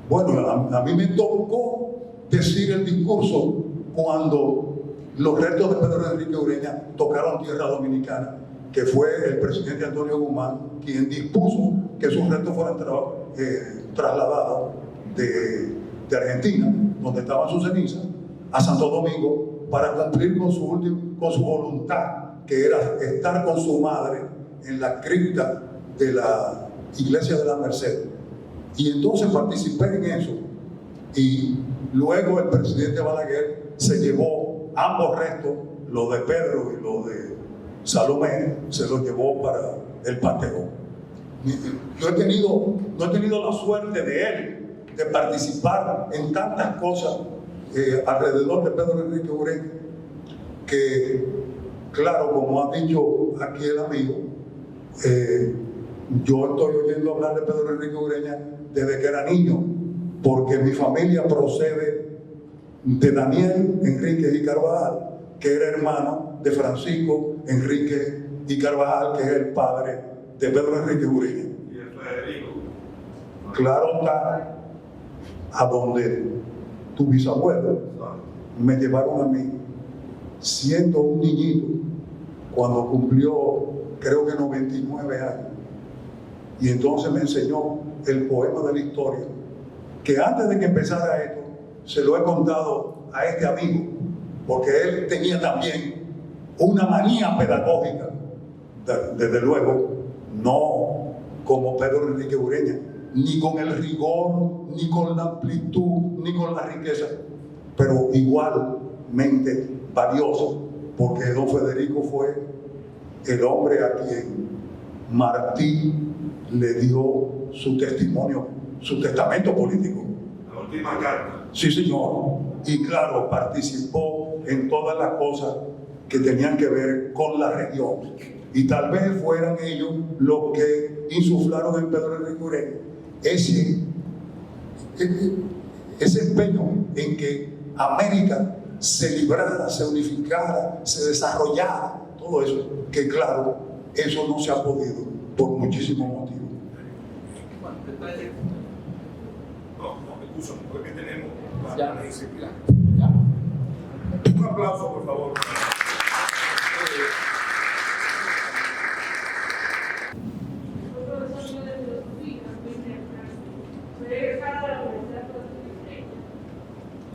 [SPEAKER 5] Bueno, a mí me tocó decir el discurso cuando los restos de Pedro Enrique Ureña tocaron tierra dominicana, que fue el presidente Antonio Guzmán quien dispuso que sus restos fueran trasladados de Argentina, donde estaban sus cenizas, a Santo Domingo para cumplir con su voluntad, que era estar con su madre en la cripta de la iglesia de la Merced. Y entonces participé en eso. Y luego el presidente Balaguer se llevó ambos restos, los de Pedro y los de Salomé, se los llevó para el Panteón. No he tenido la suerte de él, de participar en tantas cosas alrededor de Pedro Enrique Ureña, que, claro, como ha dicho aquí el amigo, yo estoy oyendo hablar de Pedro Enrique Ureña desde que era niño, porque mi familia procede de Daniel Enrique y Carvajal, que era hermano de Francisco Enrique y Carvajal, que es el padre de Pedro Enrique Ureña.
[SPEAKER 3] Y el Federico.
[SPEAKER 5] Claro está, a donde tu bisabuelo me llevaron a mí, siendo un niñito, cuando cumplió, creo que 99 años. Y entonces me enseñó el poema de la historia, que antes de que empezara esto, se lo he contado a este amigo, porque él tenía también una manía pedagógica, desde luego, no como Pedro Enrique Ureña, ni con el rigor, ni con la amplitud, ni con la riqueza, pero igualmente valioso, porque don Federico fue el hombre a quien Martí le dio su testimonio, su testamento político.
[SPEAKER 3] La última carta.
[SPEAKER 5] Sí, señor. Y claro, participó en todas las cosas que tenían que ver con la región. Y tal vez fueran ellos los que insuflaron en Pedro Enrique Ureña ese empeño en que América se librara, se unificara, se desarrollara, todo eso, que claro, eso no se ha podido por muchísimos motivos.
[SPEAKER 3] No, excusa, porque tenemos
[SPEAKER 2] Ya.
[SPEAKER 3] la disciplina. Un aplauso, por favor.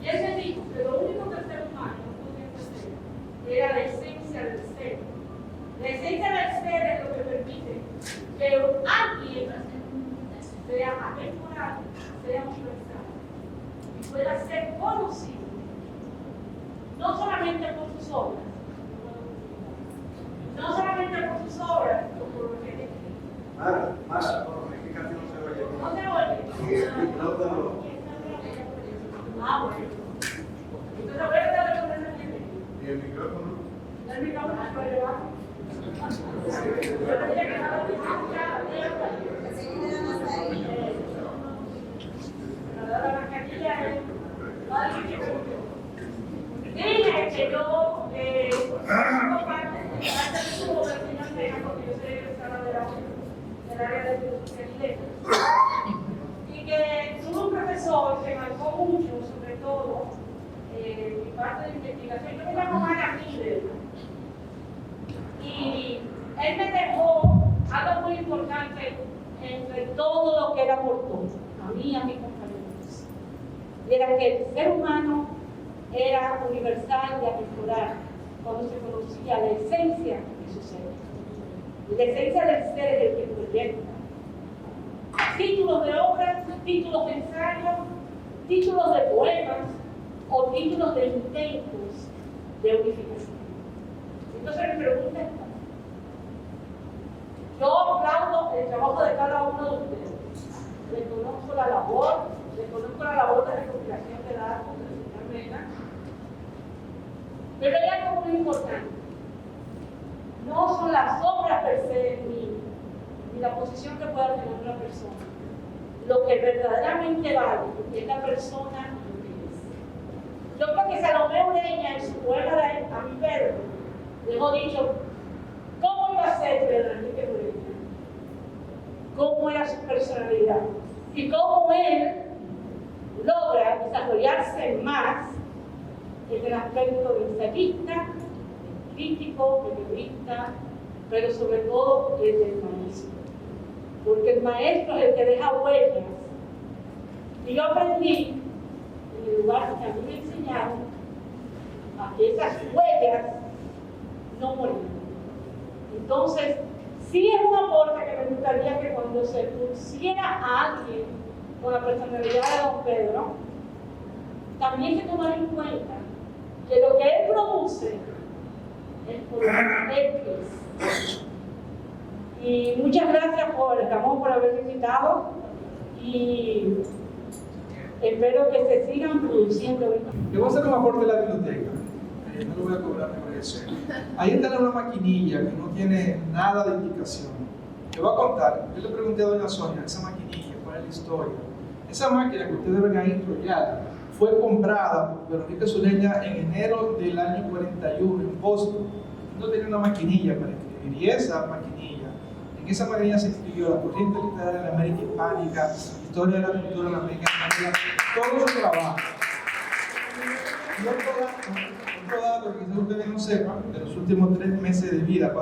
[SPEAKER 10] Y él me dijo que lo único que el ser humano podía hacer era la esencia del ser. La esencia del ser es lo que permite que alguien sea atemporal, sea universal y pueda ser conocido, no solamente por sus obras, no solamente por sus obras, sino por lo que es. ¿No se oye? Ah, bueno. Entonces, voy a tratar de ponerme bien.
[SPEAKER 3] ¿Y el micrófono?
[SPEAKER 10] El micrófono se puede llevar. Yo tendría que dar la mascarilla. Dije que yo formo parte de su opinión, porque yo soy egresada del área de filosofía y letras. Y que tuve un profesor que marcó mucho, sobre todo, mi parte de investigación. Yo me llamo Mara Miller. Y él me dejó algo muy importante entre todo lo que era por todo, a mí y a mis compañeros. Y era que el ser humano era universal y atemporal cuando se conocía la esencia de su ser. Y la esencia del ser es el que proyecta. Títulos de obras, títulos de ensayos, títulos de poemas o títulos de intentos de unificación. Entonces mi pregunta es: yo aplaudo el trabajo de cada uno de ustedes, reconozco la labor de recopilación de datos del señor Mena, pero hay algo muy importante: no son las obras per se ni la posición que pueda tener una persona. Lo que verdaderamente vale es la persona que es. Yo creo que Salomé Ureña, en su poema a mi Pedro, dejó dicho cómo iba a ser Pedro Enrique Ureña, cómo era su personalidad y cómo él logra desarrollarse más en el aspecto de ensayista, de crítico, de periodista, pero sobre todo el del maestro. Porque el maestro es el que deja huellas. Y yo aprendí, en el lugar que a mí me enseñaron, a que esas huellas no morían. Entonces, sí es un aporte que me gustaría que cuando se pusiera a alguien con la personalidad de don Pedro, también se tomara en cuenta que lo que él produce es por X. Y muchas gracias Ramón por haberme invitado y espero que se sigan produciendo.
[SPEAKER 7] Le voy a hacer un aporte de la biblioteca, no lo voy a cobrar por eso. Ahí está una maquinilla que no tiene nada de indicación. Le voy a contar, yo le pregunté a doña Sonia, esa maquinilla, cuál es la historia. Esa máquina que ustedes ven ahí enrollada fue comprada por Pedro Enrique Sureña en enero del año 41 en Boston. No tenía una maquinilla para escribir, y esa maquinilla, en esa maquinilla se escribió la corriente literaria de la América hispánica, historia de la cultura de la América hispánica, todo su trabajo. Y otro dato que quizás ustedes no sepan, de los últimos 4 meses de vida de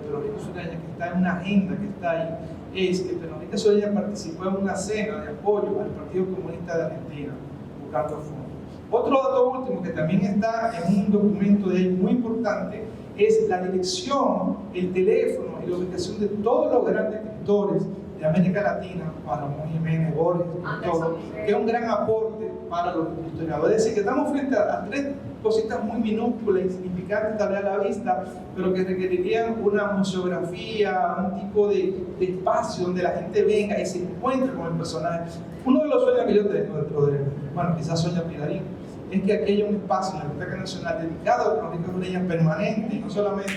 [SPEAKER 7] Pedro Enrique Sureña, que está en una agenda que está ahí, es que Pedro Enrique Sureña participó en una cena de apoyo al Partido Comunista de Argentina, buscando fondos. Otro dato último que también está en un documento de él muy importante es la dirección, el teléfono y la ubicación de todos los grandes escritores de América Latina, para Ramón Jiménez, Borges, todo, que es un gran aporte para los historiadores. Es decir, que estamos frente a 3 cositas muy minúsculas, insignificantes tal vez a la vista, pero que requerirían una museografía, un tipo de espacio donde la gente venga y se encuentre con el personaje. Uno de los sueños que yo tengo dentro de, bueno, quizás sueña Pilarín, es que aquí haya un espacio en la Biblioteca Nacional dedicado a Pedro Enrique Sureña permanente, y no solamente...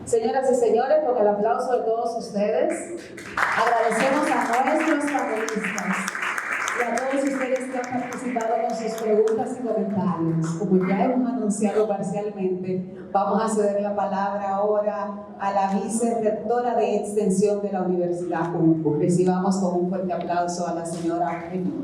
[SPEAKER 1] Señoras y señores, con el aplauso de todos ustedes, agradecemos a nuestros panelistas y a todos ustedes que han participado con sus preguntas y comentarios. Como ya hemos anunciado parcialmente, vamos a ceder la palabra ahora a la vicerrectora de Extensión de la Universidad UNCU. Recibamos con un fuerte aplauso a la señora Gemini.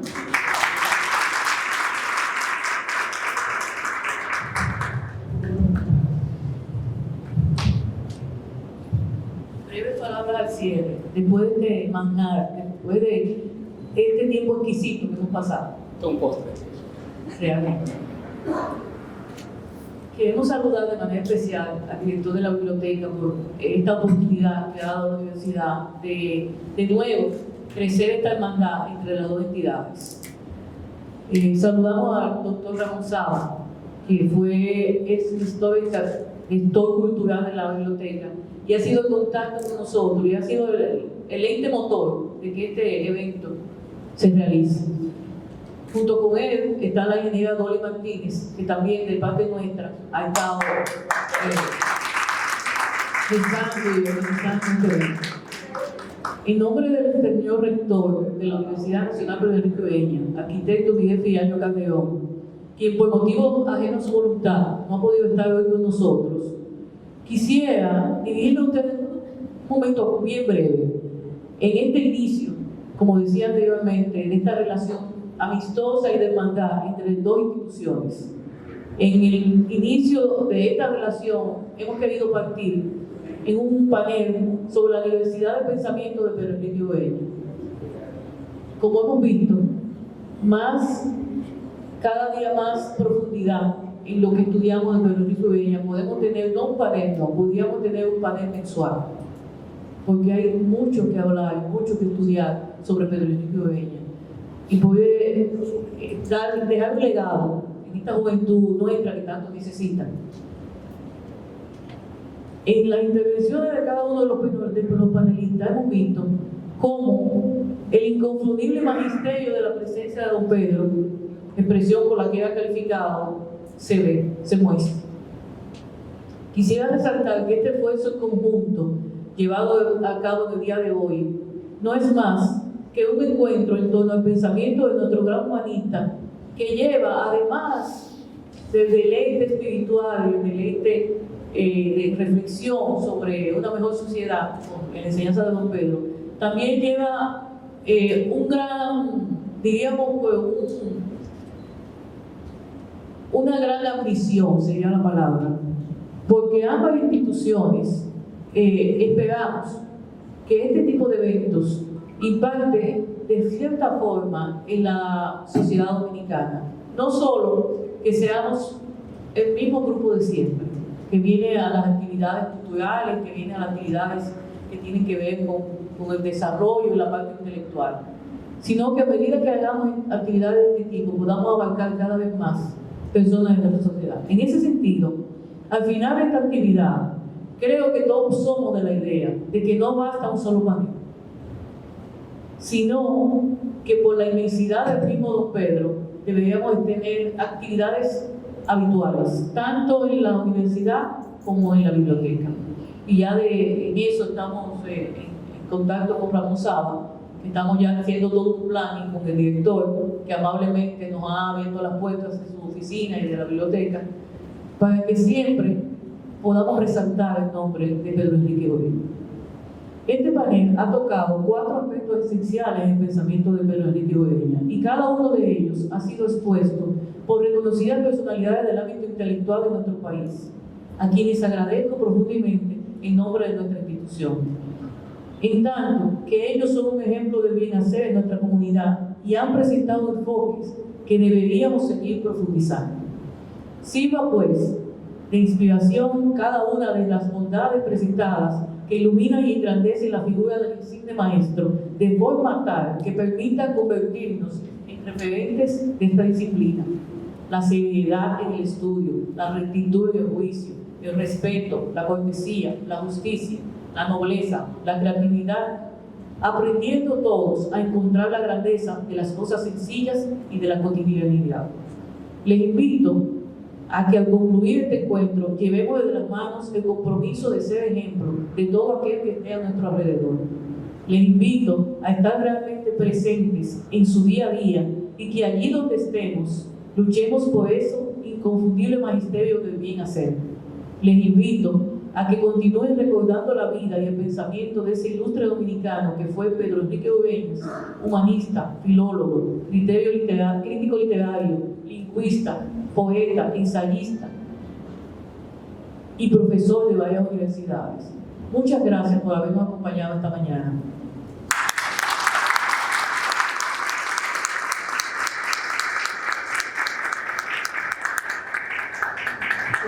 [SPEAKER 11] Al cierre, después de manjar, después de este tiempo exquisito que hemos pasado.
[SPEAKER 2] Un postre.
[SPEAKER 11] Realmente. Queremos saludar de manera especial al director de la biblioteca por esta oportunidad que ha dado la universidad de nuevo crecer esta hermandad entre las 2 entidades. Saludamos al doctor Ramón Saba, que es gestor cultural de la biblioteca, y ha sido en contacto con nosotros y ha sido el ente motor de que este evento se realice. Junto con él está la ingeniera Dolly Martínez, que también de parte nuestra ha estado pensando y organizando este evento. En nombre del señor rector de la Universidad Nacional Pedro Enrique Sureña, arquitecto Miguel Fiallo Calderón, quien por motivos ajenos a su voluntad no ha podido estar hoy con nosotros, quisiera dirigirme a ustedes un momento bien breve en este inicio, como decía anteriormente, de esta relación amistosa y de hermandad entre 2 instituciones. En el inicio de esta relación hemos querido partir en un panel sobre la diversidad de pensamiento de Pedro Enrique Sureña. Como hemos visto, cada día más profundidad en lo que estudiamos en Pedro Enrique Sureña. Podemos tener no un panel, podríamos tener un panel mensual, porque hay mucho que hablar, mucho que estudiar sobre Pedro Enrique Sureña, y poder dejar un legado en esta juventud nuestra que tanto necesita. En las intervenciones de cada uno de los panelistas hemos visto cómo el inconfundible magisterio de la presencia de don Pedro, expresión por la que era calificado, se muestra. Quisiera resaltar que este esfuerzo en conjunto llevado a cabo en el día de hoy no es más que un encuentro en torno al pensamiento de nuestro gran humanista, que lleva, además del deleite espiritual y el deleite de reflexión sobre una mejor sociedad con la enseñanza de don Pedro, también lleva un gran, diríamos, una gran ambición, sería la palabra, porque ambas instituciones esperamos que este tipo de eventos impacte de cierta forma en la sociedad dominicana. No solo que seamos el mismo grupo de siempre, que viene a las actividades culturales, que viene a las actividades que tienen que ver con el desarrollo y la parte intelectual, sino que a medida que hagamos actividades de este tipo podamos abarcar cada vez más personas de nuestra sociedad. En ese sentido, al final de esta actividad, creo que todos somos de la idea de que no basta un solo panel, sino que por la inmensidad del mismo don Pedro deberíamos tener actividades habituales, tanto en la universidad como en la biblioteca. Y ya en eso estamos en contacto con Ramón Saba, que estamos ya haciendo todo un plan con el director, que amablemente nos ha abierto las puertas de su oficina y de la biblioteca, para que siempre podamos resaltar el nombre de Pedro Enrique Ureña. Este panel ha tocado 4 aspectos esenciales en el pensamiento de Pedro Enrique Ureña, y cada uno de ellos ha sido expuesto por reconocidas personalidades del ámbito intelectual de nuestro país, a quienes agradezco profundamente en nombre de nuestra institución. En tanto que ellos son un ejemplo del bien hacer en nuestra comunidad y han presentado enfoques que deberíamos seguir profundizando. Sirva pues de inspiración cada una de las bondades presentadas que iluminan y engrandecen la figura del insigne maestro, de forma tal que permita convertirnos en referentes de esta disciplina. La seriedad en el estudio, la rectitud en el juicio, el respeto, la cortesía, la justicia, la nobleza, la creatividad, aprendiendo todos a encontrar la grandeza de las cosas sencillas y de la cotidianidad. Les invito a que al concluir este encuentro llevemos de las manos el compromiso de ser ejemplo de todo aquel que esté a nuestro alrededor. Les invito a estar realmente presentes en su día a día y que allí donde estemos luchemos por eso inconfundible magisterio del bien hacer. Les invito a que continúen recordando la vida y el pensamiento de ese ilustre dominicano que fue Pedro Enrique Ureña, humanista, filólogo, crítico literario, lingüista, poeta, ensayista y profesor de varias universidades. Muchas gracias por habernos acompañado esta mañana.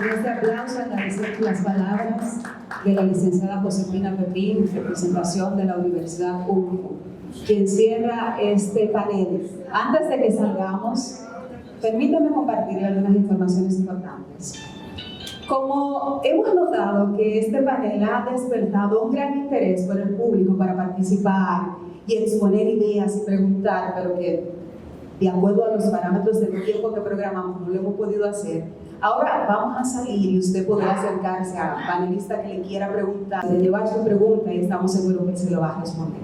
[SPEAKER 1] En este aplauso agradecer las palabras de la licenciada Josefina Pepín, en representación de la Universidad UNFO, quien cierra este panel. Antes de que salgamos, permítanme compartir algunas informaciones importantes. Como hemos notado que este panel ha despertado un gran interés por el público para participar y exponer ideas y preguntar, pero que de acuerdo a los parámetros del tiempo que programamos no lo hemos podido hacer, ahora vamos a salir y usted podrá acercarse a la panelista que le quiera preguntar, de llevar su pregunta y estamos seguros que se lo va a responder.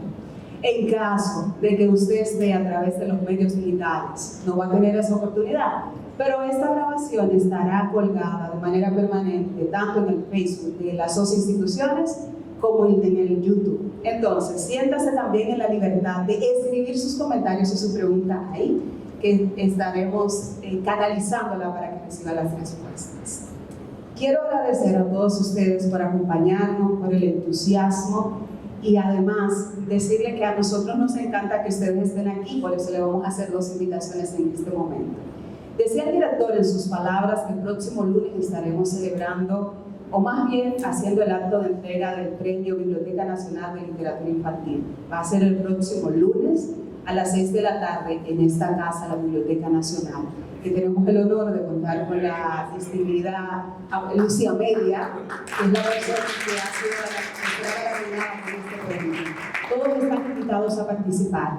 [SPEAKER 1] En caso de que usted esté a través de los medios digitales, no va a tener esa oportunidad, pero esta grabación estará colgada de manera permanente tanto en el Facebook de las dos instituciones como en el YouTube. Entonces, siéntase también en la libertad de escribir sus comentarios y su pregunta ahí, que estaremos canalizándola para que reciba las respuestas. Quiero agradecer a todos ustedes por acompañarnos, por el entusiasmo y además decirle que a nosotros nos encanta que ustedes estén aquí, por eso le vamos a hacer 2 invitaciones en este momento. Decía el director en sus palabras que el próximo lunes estaremos celebrando, o más bien haciendo el acto de entrega del Premio Biblioteca Nacional de Literatura Infantil. Va a ser el próximo lunes a las 6 de la tarde en esta casa, la Biblioteca Nacional, que tenemos el honor de contar con la distinguida Lucía Media, que es la persona que ha sido la por este premio. Todos están invitados a participar.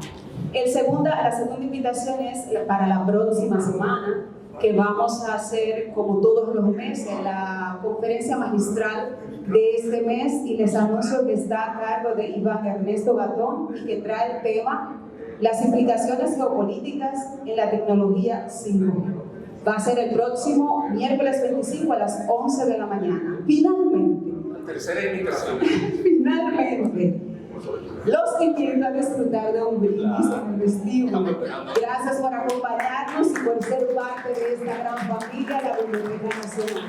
[SPEAKER 1] La segunda invitación es para la próxima semana, que vamos a hacer, como todos los meses, la conferencia magistral de este mes, y les anuncio que está a cargo de Iván Ernesto Gatón y que trae el tema las implicaciones geopolíticas en la tecnología 5G. Va a ser el próximo miércoles 25 a las 11 de la mañana. Finalmente,
[SPEAKER 2] tercera invitación.
[SPEAKER 1] Finalmente, los invito a disfrutar de un brindis en el vestíbulo. Gracias por acompañarnos y por ser parte de esta gran familia, la Biblioteca Nacional.